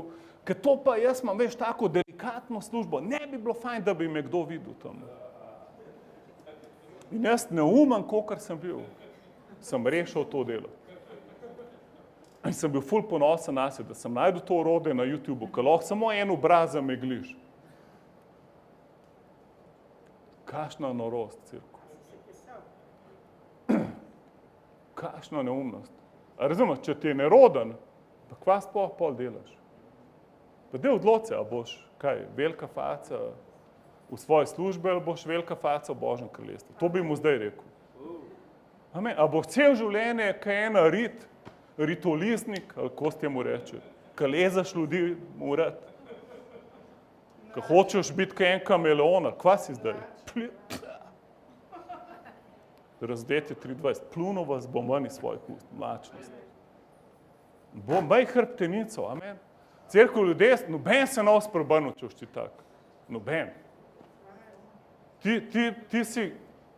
ker to pa jaz imam, veš, tako delikatno službo, ne bi bilo fajn, da bi me kdo videl tam. In jaz neumen, kolikor sem bil, sem rešil to delo. In sem bil ful ponosen na se, da sem najdel to orodje na YouTubeu, ker lahko samo en obraz zamegliš. Kakšna norost, cirko. Kakšna neumnost. A razumeš, če ti je neroden, pa kva sploh pol delaš? Pa del odloce, a boš kaj, velika faca v svoji službi ali boš velika faca v Božjem kraljestvu. To bi mu zdaj rekel. Amen. A boš cel življenje kaj ena ritualiznik, ali ko ste mu reče, ka lezaš ljudi mu rad, ka hočeš biti kaj en kameleon, kva si zdaj? Razdete 23, plunil vas bom ven iz svojih ust, mlačnost. Bom maj hrbtenico, amen. Cerkev ljudje, noben se nos prebrnil, če ti tak. Noben. Ti si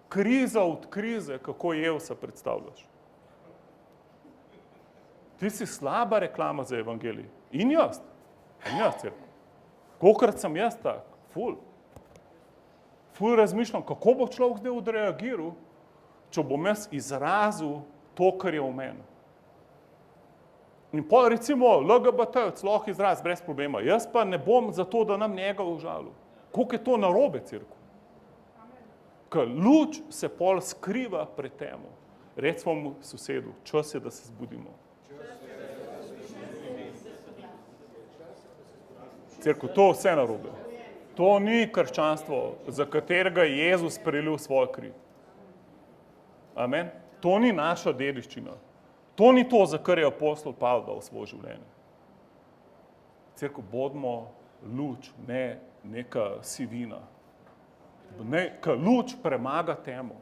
kriza od krize, kako Jezusa predstavljaš. Ti si slaba reklama za evangelij. In jaz, cerkev. Kolikrat sem jaz tak, ful razmišljam, kako bo človek zdaj odreagiral, če bom jaz izrazil to, kar je v meni. In pa recimo LGBT lahko izraz brez problema. Jaz pa ne bom zato, da nam njega užalil. Koliko je to narobe, cerkev? Ker luč se pol skriva pred temu. Rec svojemu sosedu, čas je, da se zbudimo. Cerkev, to vse narobe. To ni krščanstvo, za katerega je Jezus prelil svojo kri. Amen. To ni naša dediščina. To ni to, za kar je apostol Pavel dal svoje življenje. Cerkev, bodimo luč, ne neka sivina. Neka luč premaga temo.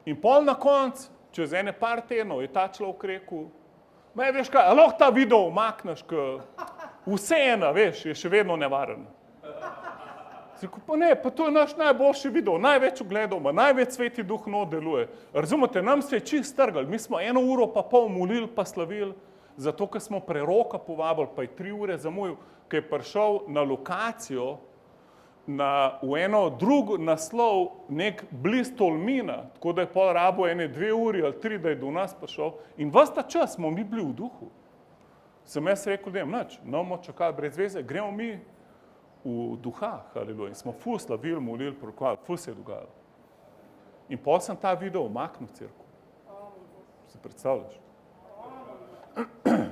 In pol na koncu, čez ene par tednov, je ta človek rekel, veš kaj, a lahko ta video umakneš, vseeno, veš, je še vedno nevaren. Rekel, pa ne, pa to je naš najboljši video, največ ogledov ima, največ Sveti Duh deluje. Razumete, nam se je čist strgal, mi smo 1 uro pa pol molili pa slavili, zato ker smo preroka povabili, pa je 3 ure zamujil, ki je prišel na lokacijo, v eno drugo naslov, nek blizu Tolmina, tako da je pol rabo 2 uri ali 3, da je do nas prišel. In ves ta čas smo mi bili v duhu. Sem jaz rekel, da nič, ne bomo čakali brez veze, gremo mi v duha, haleluja. In smo ful slavili, molili, prorokovali, ful se je dogajalo. In pol sem ta video umaknil v cerkev. Se predstavljaš?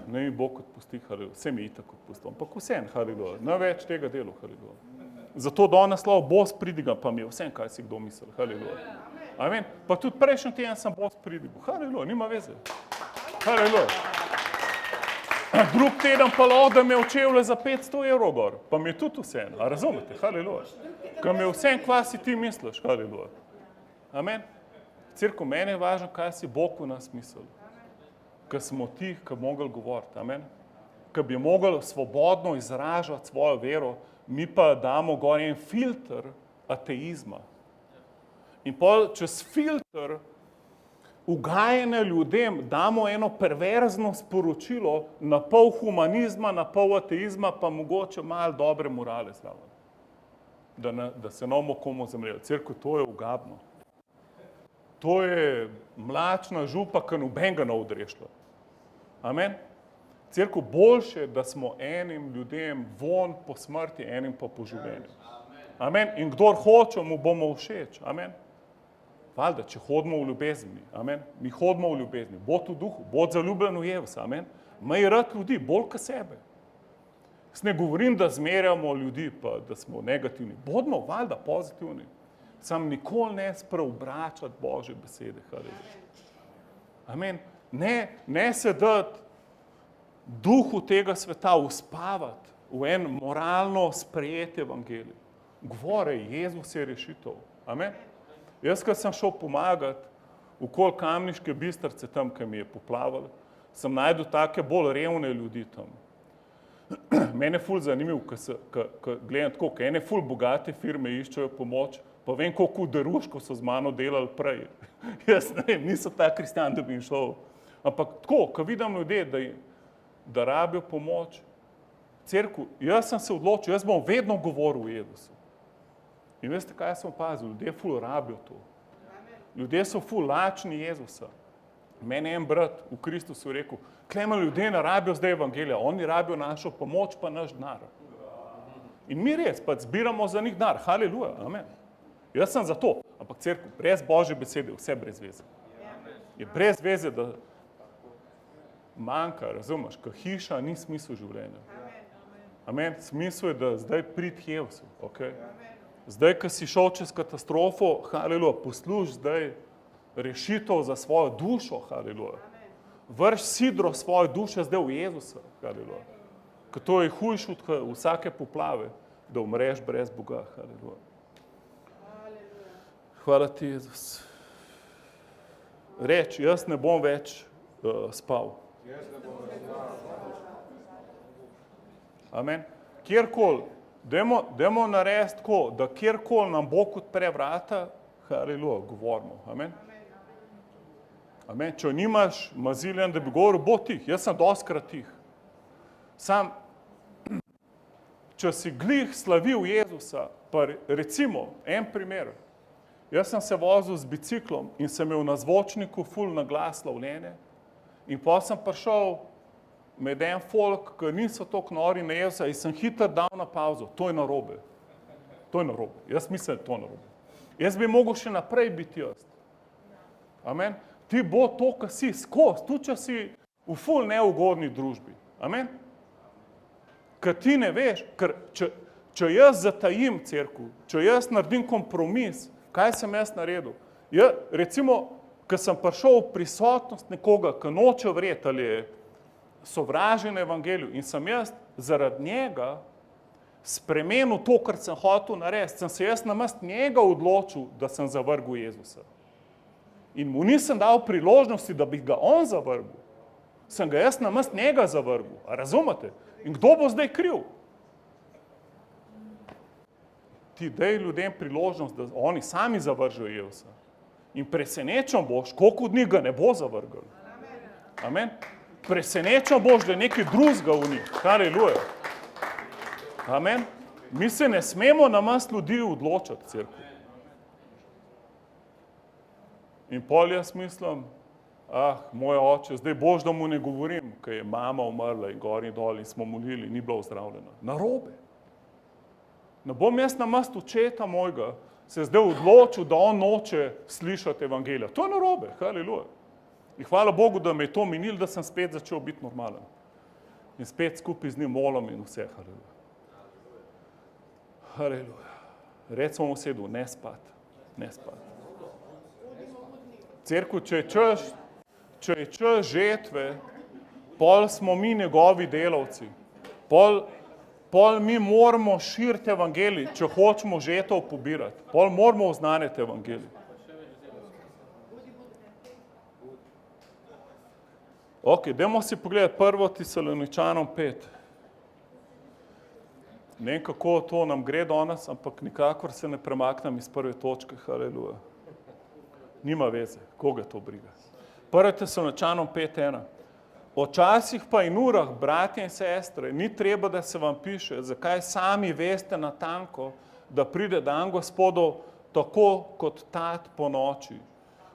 Ne mi Bog odpusti, haleluja. Vse mi itak odpustil, ampak vseeno, haleluja. Ne več tega delu, haleluja. Zato danes slavo Bos pridiga, pa mi je vsem, kaj si kdo misli, haleluja. Amen. Pa tudi prejšnji teden sem Bos pridigal, haleluja, nima veze. Haleluja. Drug teden pa lahko, da me očevle za 500 evrov gor, pa mi je tudi vseeno, a razumete, haleluja. Ko mi je vseeno, kva si ti misliš, haleluja. Amen. Cerkev, meni je važno, kaj si Bog v nas mislil. Ko smo tih, ko bi mogli govoriti, amen. Ko bi mogli svobodno izražati svojo vero, mi pa damo gor en filter ateizma. In pol čez filter ugajanja ljudem damo eno perverzno sporočilo, na pol humanizma, na pol ateizma, pa mogoče malo dobre morale zraven. Da se ne bomo komu zamreli. Cerkev, to je ugabno. To je mlačna župa, ki nobenega ne odrešila. Amen. Cerkev, boljše, da smo enim ljudem von po smrti, enim pa po življenju. Amen. In kdor hoče, mu bomo všeč. Amen. Valjda, če hodimo v ljubezni. Amen. Mi hodimo v ljubezni. Bod v duhu, bod zaljubljen v Jezusa. Amen. Maj rad ljudi, bolj ka sebe. Jaz ne govorim, da zmerjamo ljudi, pa da smo negativni. Bodimo valjda pozitivni. Sam nikoli ne spreobračati Božje besede. Amen. Ne se dati duhu tega sveta uspavati v en moralno sprejeti evangelij. Govore, Jezus je rešitev. Amen. Jaz, ko sem šel pomagati okoli Kamniške Bistrice, tam, ki mi je poplavalo, sem najdel take bolj revne ljudi tam. Mene je ful zanimivo, ko gledam tako, ko ene ful bogate firme iščejo pomoč, pa vem, koliko deruškov so z mano delali prej. Jaz ne vem, niso ta kristjan, da bi jim šel. Ampak tako, ko vidim ljudje, da rabijo pomoč, cerkev, jaz sem se odločil, jaz bom vedno govoril o Jezusu. In veste, kaj sem opazil? Ljudje ful rabijo to. Ljudje so ful lačni Jezusa. Meni en brat v Kristusu rekel, klema ljudje ne rabijo zdaj evangelija, oni rabijo našo pomoč, pa naš denar. In mi res, pa zbiramo za njih denar, haleluja, amen. Jaz sem za to, ampak cerkev, brez Božje besede, vse brez veze. Je brez veze, da manjka, razumeš, ko hiša ni smisel življenja. Amen. Smisel je, da zdaj pridi Jezusu, okej? Zdaj, ko si šel čez katastrofo, haleluja, posluš zdaj rešitev za svojo dušo, haleluja. Vrš sidro svoje duše zdaj v Jezusa, haleluja. Ker to je hujše od vsake poplave, da umreš brez Boga, haleluja. Hvala ti, Jezus. Reč, jaz ne bom več spal. Amen. Kjerkoli, dajmo narediti tako, da kjerkoli nam Bog odpre vrata, haleluja, govorimo. Amen. Amen. Če nimaš maziljen, da bi govoril, bo tih. Jaz sem dostikrat tih. Sam, če si glih slavil Jezusa, pa recimo, en primer, jaz sem se vozil z biciklom in sem imel na zvočniku ful na glas slavljenje in pa sem prišel med en folk, ki niso toliko nori na Jezusa in sem hitro dal na pauzo. To je narobe. To je narobe. Jaz mislim, da je to narobe. Jaz bi mogel še naprej biti jaz. Amen. Ti bo to, kar si skozi, tudi če si v ful neugodni družbi. Amen. Ker ti ne veš, ker če jaz zatajim cerkev, če jaz naredim kompromis, kaj sem jaz naredil? Recimo, ko sem prišel v prisotnost nekoga, ki noče verjeti, ali je sovražen evangeliju in sem jaz zaradi njega spremenil to, kar sem hotel narediti. Sem se jaz namesto njega odločil, da sem zavrgel Jezusa. In mu nisem dal priložnosti, da bi ga on zavrgel. Sem ga jaz namesto njega zavrgel. A razumete? In kdo bo zdaj kriv? Ti daj ljudem priložnost, da oni sami zavržejo Jezusa. In presenečen boš, koliko od njih ga ne bo zavrgel. Amen. Presenečen boš, da je nekaj drugega v njih. Haleluja. Amen. Mi se ne smemo namesto ljudi odločati, cerkev. In pol jaz mislim, moj oče, zdaj boš, da mu ne govorim, ker je mama umrla in gor in dol in smo molili, ni bila ozdravljena. Narobe. Ne bom jaz namesto očeta mojega se zdaj odločil, da on noče slišati evangelija. To je narobe, haleluja. In hvala Bogu, da me je to minilo, da sem spet začel biti normalen. In spet skupaj z njim molom in vse, haleluja. Haleluja. Recimo mu sedu, ne spat, ne spat. Cerkev, če je čas žetve, pol smo mi njegovi delavci. Pol mi moramo širiti evangelij, če hočemo žetov pobirati. Pol moramo oznaniti evangelij. Ok, dajmo si pogledati 1. Tesaloničanom 5. Ne vem, kako to nam gre danes, ampak nikakor se ne premaknem iz prve točke, haleluja. Nima veze, koga to briga. 1. Tesaloničanom 5.1. O časih pa in urah, bratje in sestre, ni treba, da se vam piše, zakaj sami veste natanko, da pride dan Gospodov tako kot tat po noči.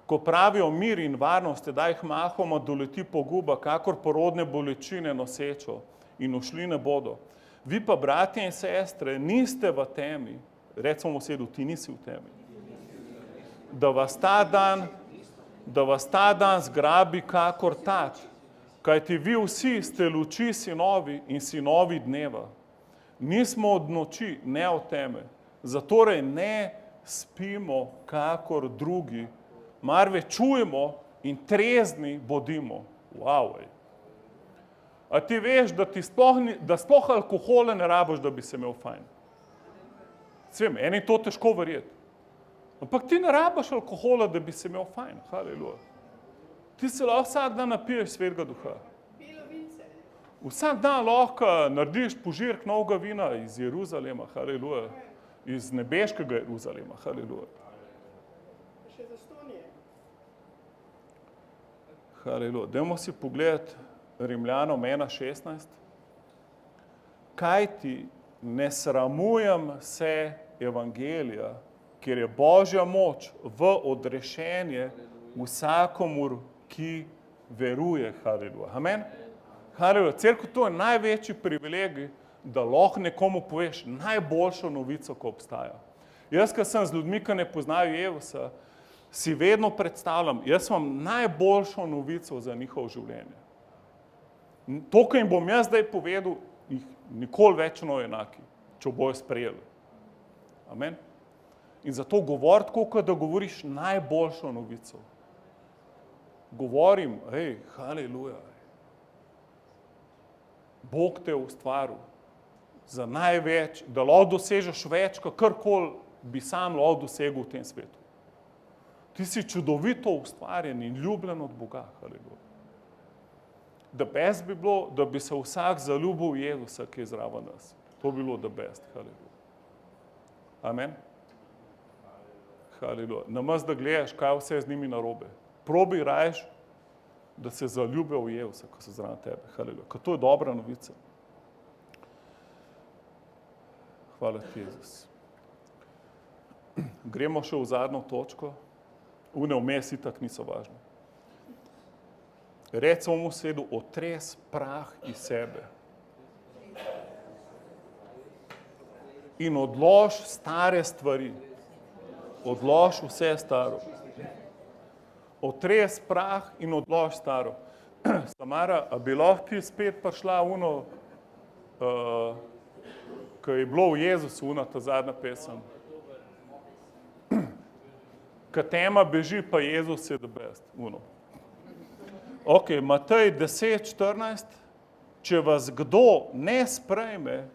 Ko pravijo mir in varnost, da jih mahoma doleti poguba, kakor porodne bolečine nosečo in ušli ne bodo. Vi pa, bratje in sestre, niste v temi, recimo sedu, ti nisi v temi, da vas ta dan zgrabi kakor tat, kajti vi vsi ste luči sinovi in sinovi dneva. Nismo od noči, ne od teme, zatorej ne spimo kakor drugi, marveč čujemo in trezni bodimo. Wow, ej. A ti veš, da sploh alkohola ne rabiš, da bi se imel fajn. Svem, eni to težko verjeti. Ampak ti ne rabiš alkohola, da bi se imel fajn. Haleluja. Ti se lahko vsak dan napiješ Svetega Duha. Vsak dan lahko narediš požirek novega vina iz Jeruzalema. Haleluja. Iz nebeškega Jeruzalema. Haleluja. Haleluja. Dajmo si pogledati Rimljanom 1.16. Kaj ti ne sramujem se evangelija, ker je Božja moč v odrešenje vsakomur, ki veruje. Haleluja. Amen. Haleluja. Cerkev, to je največji privilegij, da lahko nekomu poveš najboljšo novico, ko obstaja. Jaz, ko sem z ljudmi, ki ne poznajo Jezusa, si vedno predstavljam, jaz imam najboljšo novico za njihovo življenje. To, kar jim bom jaz zdaj povedal, jih nikoli več ne bo enaki, če bojo sprejeli. Amen. In zato govori tako, da govoriš najboljšo novico. Govorim, haleluja. Bog te je ustvaril za največ, da lahko dosežeš več, karkoli bi sam lahko dosegel v tem svetu. Ti si čudovito ustvarjen in ljubljen od Boga. Haleluja. The best bi bilo, da bi se vsak zaljubil v Jezusa, ki je zraven nas. To bi bilo the best. Haleluja. Amen. Haleluja. Namesto da gledaš, kaj vse z njimi narobe. Probi rajš, da se zaljubijo v Jezusa, ko so zraven tebe. Haleluja. Ker to je dobra novica. Hvala ti, Jezus. Gremo še v zadnjo točko. Une vmes itak niso važne. Recimo mu sedu, otres prah iz sebe. In odlož stare stvari. Odlož vse staro. Otres prah in odlož staro. Samara, a bi lahko ti spet prišla ko je bilo v Jezusu ta zadnja pesem? Ka tema beži, pa Jezus je the best. Ok, Matej 10.14, če vas kdo ne sprejme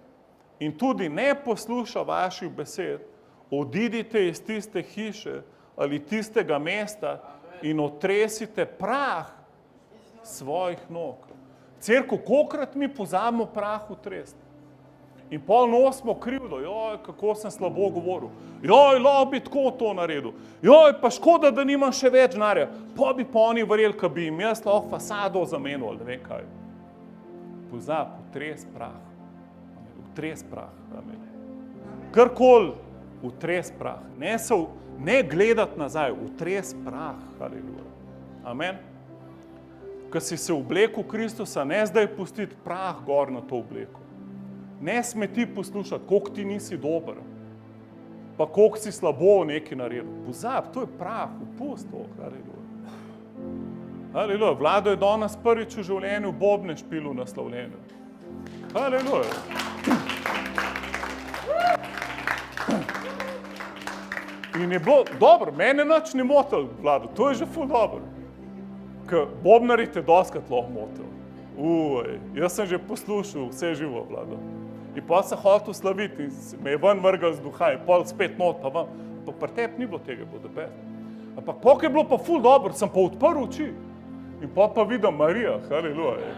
in tudi ne posluša vaših besed, odidite iz tiste hiše ali tistega mesta in otresite prah svojih nog. Cerkev, kolikrat mi pozabimo prah otresti? In pol nosimo krivdo, joj, kako sem slabo govoril, joj, lahko bi tako to naredil, joj, pa škoda, da nimam še več denarja, pa bi pa oni verjeli, ka bi jim jaz lahko fasado zamenil, ali ne vem kaj. Pozab, utres prah. Utres prah. Amen. Karkoli, utres prah. Ne gledati nazaj, utres prah. Haleluja. Amen. Ko si se oblekel Kristusa, ne zdaj pustiti prah gor na to obleko. Ne sme ti poslušati, koliko ti nisi dober, pa koliko si slabo nekaj naredil. Pozab, to je prah, opusti to. Haleluja. Haleluja. Vlado je danes prvič v življenju bobne špil v naslovljenju. Haleluja. In je bilo dobro, mene nič ni motil, Vlado, to je že ful dobro. Ker bobnari te doskrat lahko motil. Jaz sem že poslušal vse živo, Vlado. In pa sem hotel slaviti in me je ven vrgal z duha in pol spet not, pa ven. Ampak pri tebi ni bilo tega, bilo da best. Ampak koliko je bilo pa ful dobro, sem pa odprl oči. In pa vidim Marija, haleluja.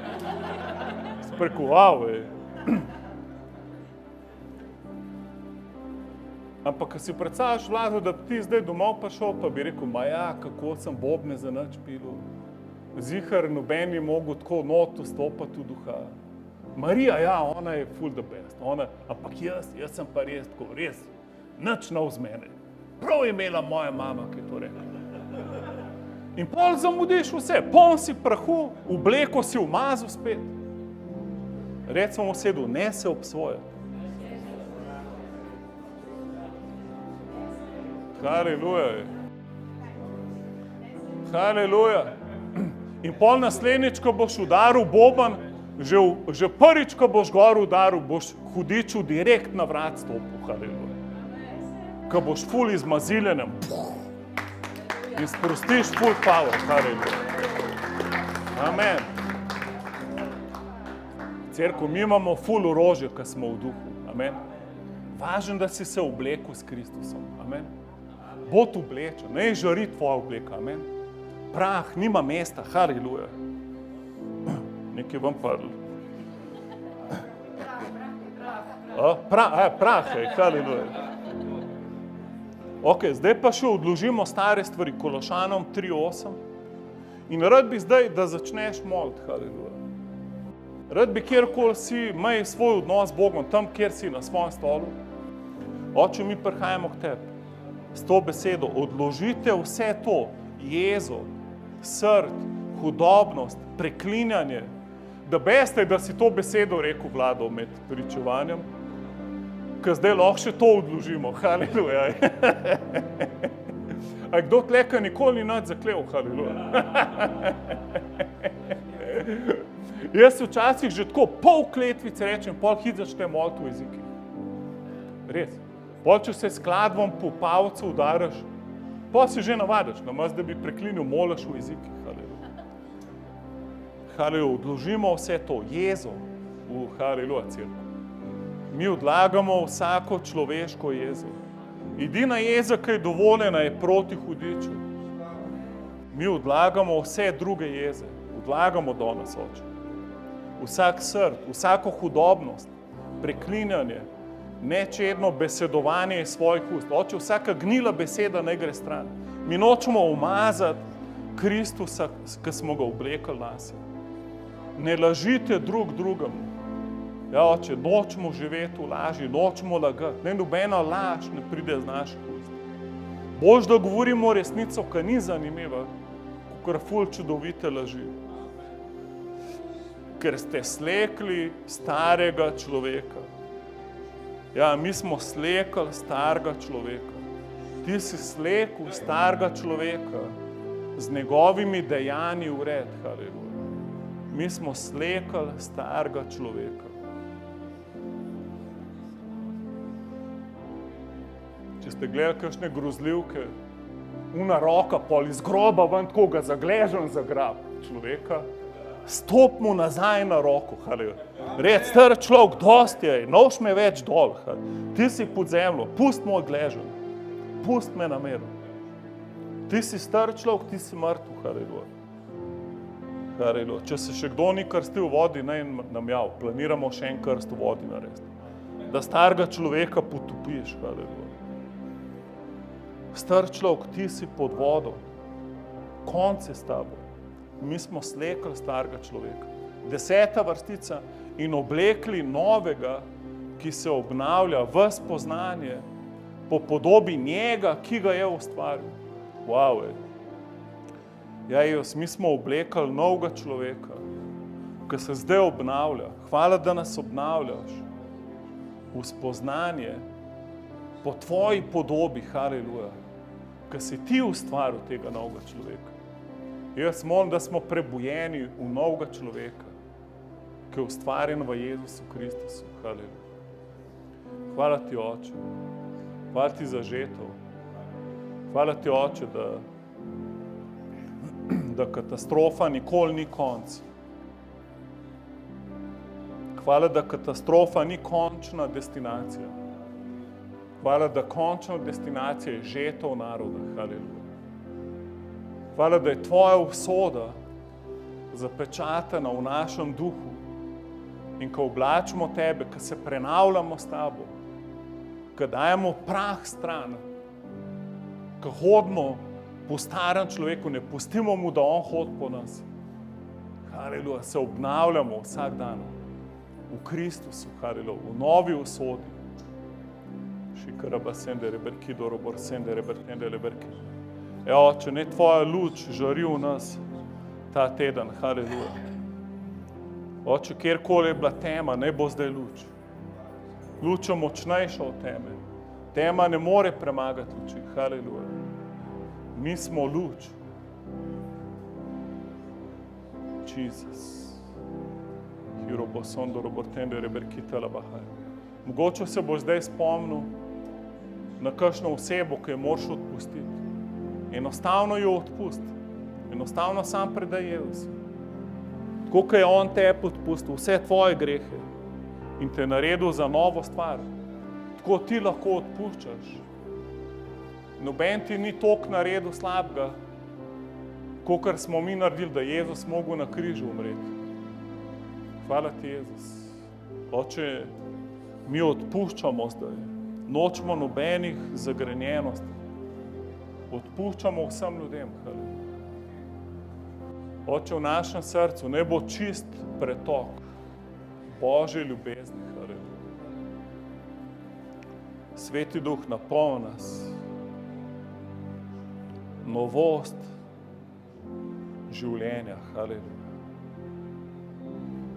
Sprekoval, Ampak, ko si predstavljaš, Vlado, da bi ti zdaj domov prišel, pa bi rekel, ma ja, kako sem bobne za nič pilil. Zihar noben je mogel tako not vstopati v duha. Marija, ja, ona je ful the best. Ampak jaz sem pa res tako, res, nič nov z mene. Prav je imela moja mama, ki je to rekla. In pol zamudiš vse, poln si prahu, obleko si umazal spet. Recimo v sedu, ne se obsojati. Haleluja. Haleluja. In pol naslednjič, ko boš udaril boban, že prvič, ko boš gor udaril, boš hudiču direkt na vrat stopil. Haleluja. Ko boš ful izmaziljenem in sprostiš ful power. Haleluja. Amen. Cerkev, mi imamo ful orožje, ko smo v duhu. Amen. Važno, da si se oblekel s Kristusom. Amen. Bod oblečen, ne žari tvoja obleka. Amen. Prah nima mesta, haleluja. Nekaj vam padlo. Prah, haleluja. Ok, zdaj pa še odložimo stare stvari, Kološanom 3:8. In rad bi zdaj, da začneš moliti, haleluja. Rad bi kjerkoli si, imej svoj odnos z Bogom, tam, kjer si na svojem stolu. Oče, mi prihajamo k tebi s to besedo, odložite vse to, jezo, srd, hudobnost, preklinjanje, da beste, da si to besedo rekel, Vlado, med pričevanjem, ker zdaj lahko še to odložimo, haleluja. A kdo tleka nikoli ni nič zaklev, haleluja. Jaz si včasih že tako pol kletvice rečem, pol hit začne moliti v jezikih. Res. Pol, če se skladbom po pavcu udaraš, pol si že navadaš, namaz, da bi preklinil, moliš v jezikih. Haleluja. Haleluja, odložimo vse to, jezo v haleluja cerkev. Mi odlagamo vsako človeško jezo. Edina jeza, ki je dovoljena, je proti hudiču. Mi odlagamo vse druge jeze, odlagamo danes, Oče. Vsak srd, vsako hudobnost, preklinjanje, nečedno besedovanje iz svojih ust. Oče, vsaka gnila beseda naj gre stran. Mi nočemo umazati Kristusa, ki smo ga oblekli nase. Ne lažite drug drugemu. Ja, Oče, nočemo živeti v laži, nočemo lagati. Ne, nobena laž ne pride z naših ust. Bož, da govorimo resnico, ki ni zanimiva, kakor ful čudovite laži. Ker ste slekli starega človeka. Ja, mi smo slekli starega človeka. Ti si slekel starega človeka z njegovimi dejanji vred, haleluja. Mi smo slekli starega človeka. Če ste gledali kakšne grozljivke, una roka pol iz groba ven, tako ga zagležen zagrab človeka, stop mu nazaj na roko, haleluja. Red, star človek, dosti je, noš me več dol, haleluja. Ti si pod zemljo, pust moj gležen, pust me na miru. Ti si star človek, ti si mrtev, haleluja. Haleluja. Če se še kdo ni krstil v vodi, naj nam jav, planiramo še en krst v vodi narediti. Da starega človeka potopiš, haleluja. Star človek, ti si pod vodo, konc je s tabo. Mi smo slekli starega človeka. 10. vrstica in oblekli novega, ki se obnavlja v spoznanje po podobi njega, ki ga je ustvaril. Wow, mi smo oblekali novega človeka, ki se zdaj obnavlja. Hvala, da nas obnavljaš v spoznanje po tvoji podobi, haleluja, ki si ti ustvaril tega novega človeka. Jaz molim, da smo prebujeni v novega človeka, ki je ustvarjen v Jezusu Kristusu. Haleluja. Hvala ti, Oče. Hvala ti za žetev. Hvala ti, Oče, da katastrofa nikoli ni konc. Hvala, da katastrofa ni končna destinacija. Hvala, da končna destinacija je žetev naroda. Haleluja. Hvala, da je tvoja usoda zapečatena v našem duhu in ko oblačimo tebe, ko se prenavljamo s tabo, ko dajemo prah stran, ko hodimo po starem človeku, ne pustimo mu, da on hodi po nas. Haleluja, se obnavljamo vsak dan v Kristusu, haleluja, v novi usodi. Šikaraba sende reberki, dorobor sende rebertende reberki. Oče, ne tvoja luč žari v nas ta teden, haleluja. Oče, kjerkoli je bila tema, naj bo zdaj luč. Luč je močnejša od teme. Tema ne more premagati luči, haleluja. Mi smo luč. Jezus. Hiroboson dorobortende reberkita labahaj. Mogoče se boš zdaj spomnil na kakšno osebo, ki jo moraš odpustiti. Enostavno jo odpusti. Enostavno sam predaj Jezusu. Tako, ko je on tebe odpustil, vse tvoje grehe in te naredil za novo stvar, tako ti lahko odpuščaš. Noben ti ni toliko naredil slabega, kakor smo mi naredili, da Jezus mogel na križu umreti. Hvala ti, Jezus. Oče, mi odpuščamo zdaj. Nočemo nobenih zagrenjenosti. Odpuščamo vsem ljudem. Oče, v našem srcu ne bo čist pretok Božje ljubezni. Sveti Duh, napolni nas. Novost življenja. Haleluja.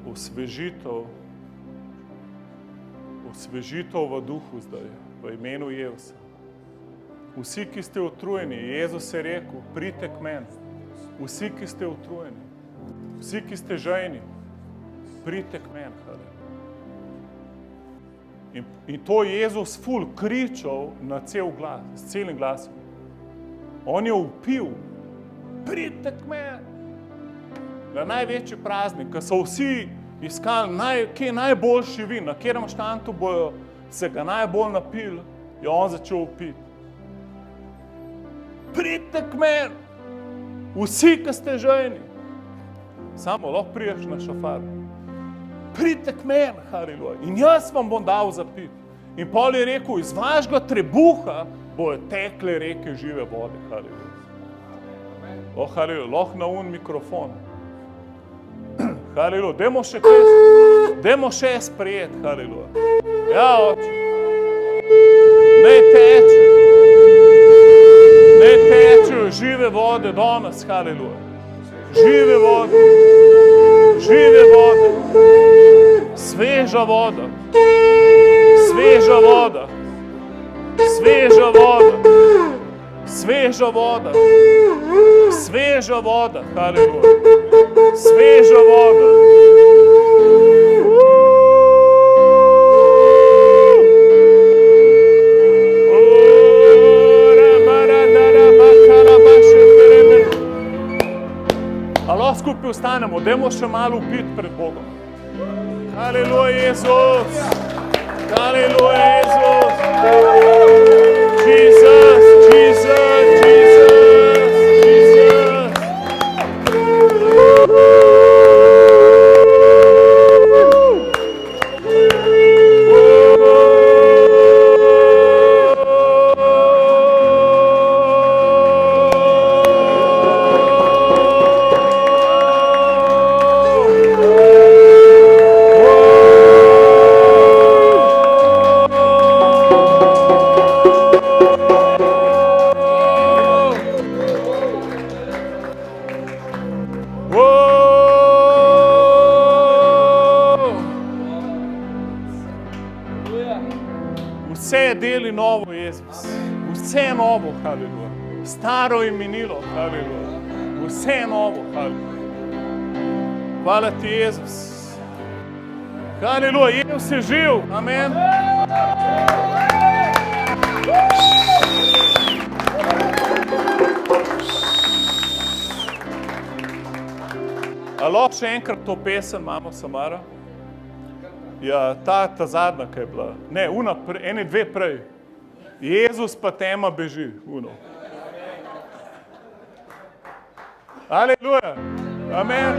Osvežitev v duhu zdaj, v imenu Jezusa. Vsi, ki ste utrujeni, Jezus je rekel, pridite k meni. Vsi, ki ste utrujeni, vsi, ki ste žejni, pridite k meni. In to je Jezus ful kričal na cel glas, s celim glasom. On je vpil, pridite k meni. Na največji praznik, ko so vsi iskali, kje je najboljši vin, na katerem štantu bojo se ga najbolj napili, je on začel vpiti. Pridite k meni, vsi, ki ste žejni. Samo lahko prideš na šafar. Pridite k meni, haleluja, in jaz vam bom dal za piti. In pol je rekel, iz vašega trebuha bojo tekle reke žive vode, haleluja. O, haleluja, lahko na un mikrofon. Haleluja, dajmo še sprejeti, haleluja. Ja, Oče, naj teče. Naj tečejo žive vode do nas, haleluja. Žive vode, sveža voda, sveža voda, sveža voda, sveža voda, sveža voda, haleluja, sveža voda. skupaj ostanemo, dajmo še malo upiti pred Bogom. Haleluja, Jezus! Haleluja, Jezus! Jesus, Jesus, Jesus, Jesus! Vse je deli novo, Jezus. Vse je novo, haleluja. Staro je minilo, haleluja. Vse je novo, haleluja. Hvala ti, Jezus. Haleluja, Jezus je živ, amen. A lahko še enkrat to pesem imamo, Samara? Ja, ta zadnja, kaj je bila. Ne, ene dve prej. Jezus pa tema beži. Aleluja. Amen.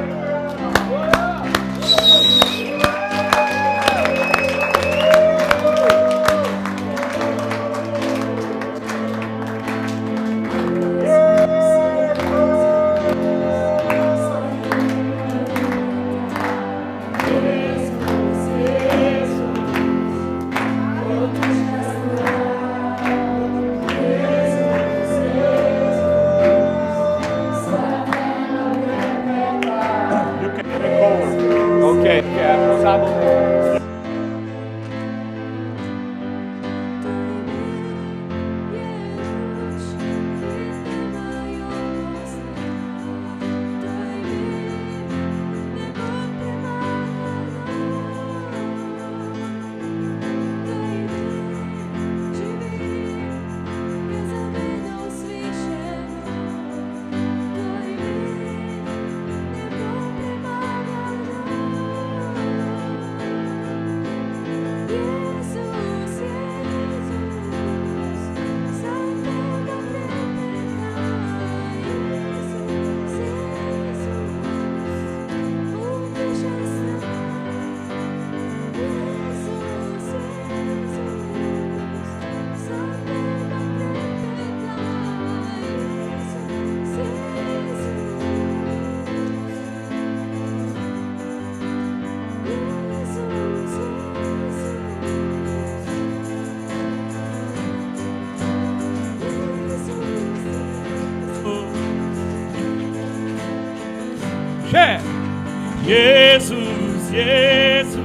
Jesus, Jesus.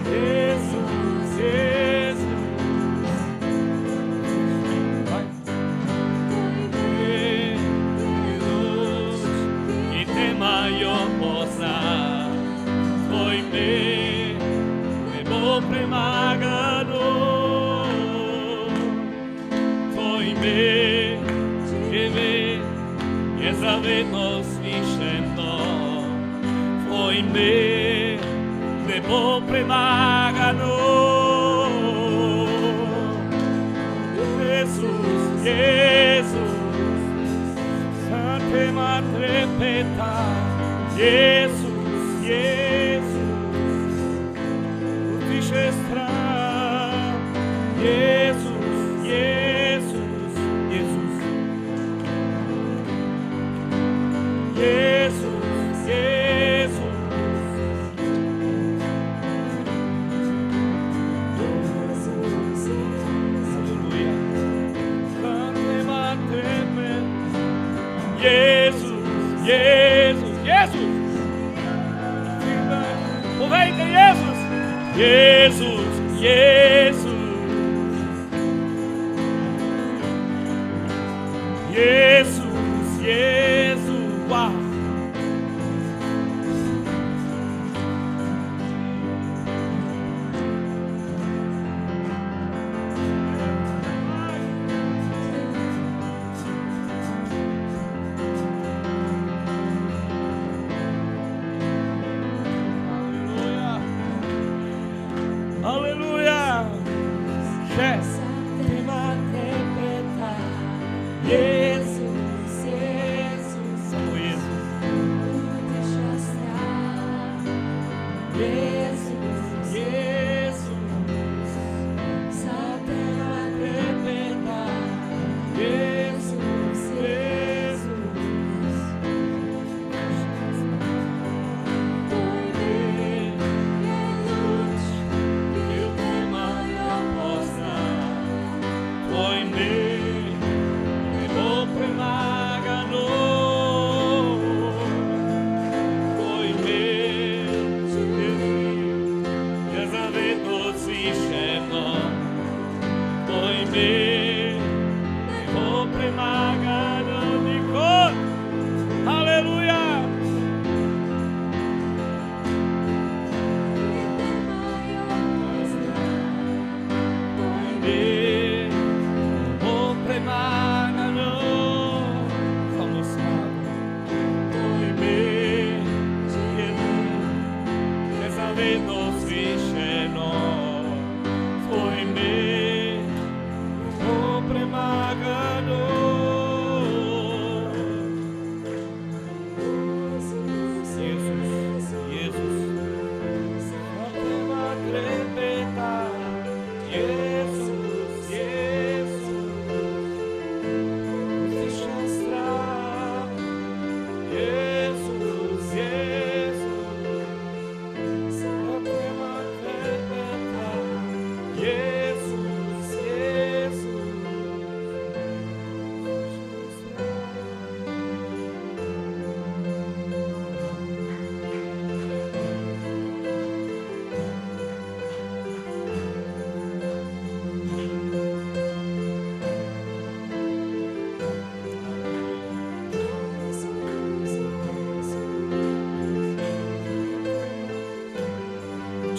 Jesus, Jesus. I te majo pozna, tvoj ime ne bo premagano, tvoj ime je zavedno svišeno, tvoj ime ne bo premagano. Jezus, Jezus, sa tema trepeta, Jezus, Jezus, utiše strah, Jezus, Jezus, Jezus. Jesus, Jesus. Aleluia. Jesus, Jesus, Jesus. Aproveita, Jesus. Jesus, Jesus. Jesus, Jesus. Wow. Še. Satima trepeta, Jezus, Jezus, Samo Jezus. utiša strah. Jezus, Jezus, satima trepeta, Jezus, Jezus. Tvoj mir je luč, ki v temajo pozna. Tvoj mir ne bo premagano. Tvoj mir je zavedno slišeno. Tvoj mir ne bo premagano nikoli. Haleluja! Mir ne bo premagano. Samo slavu. Tvoj mir je zavedno slišeno. Tvoj mir ne bo premagano. Jezus, Jezus, satima trepeta. Jezus, Jezus, utiša strah. Jezus, Jezus, satima trepeta. Jezus, Jezus,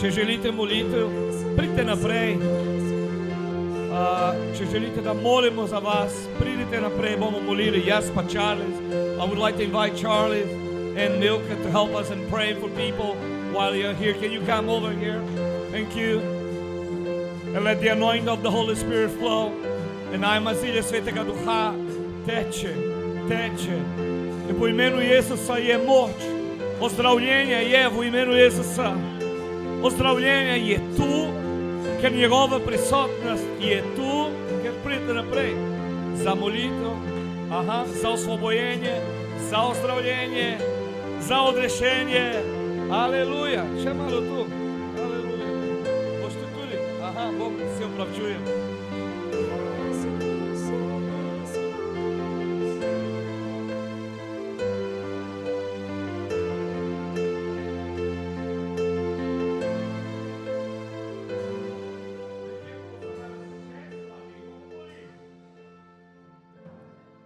Če želite molitev, pridite naprej. Če želite, da molimo za vas, pridite naprej, bomo molili. Jaz pa Charles. I would like to invite Charlie and Milka to help us in praying for people while you're here. Can you come over here? Thank you. And let the anointing of the Holy Spirit flow. In najmazilje Svetega Duha teče, teče. In po imenu Jezusa je moč. Ozdravljenje je v imenu Jezusa. Ozdravljenje je tu, ker njegova prisotnost je tu, ker pridete naprej. Za molitev, za osvobojenje, za ozdravljenje, za odrešenje. Aleluja. Še malo tu. Aleluja. Boste tudi? Bom se opravčujem.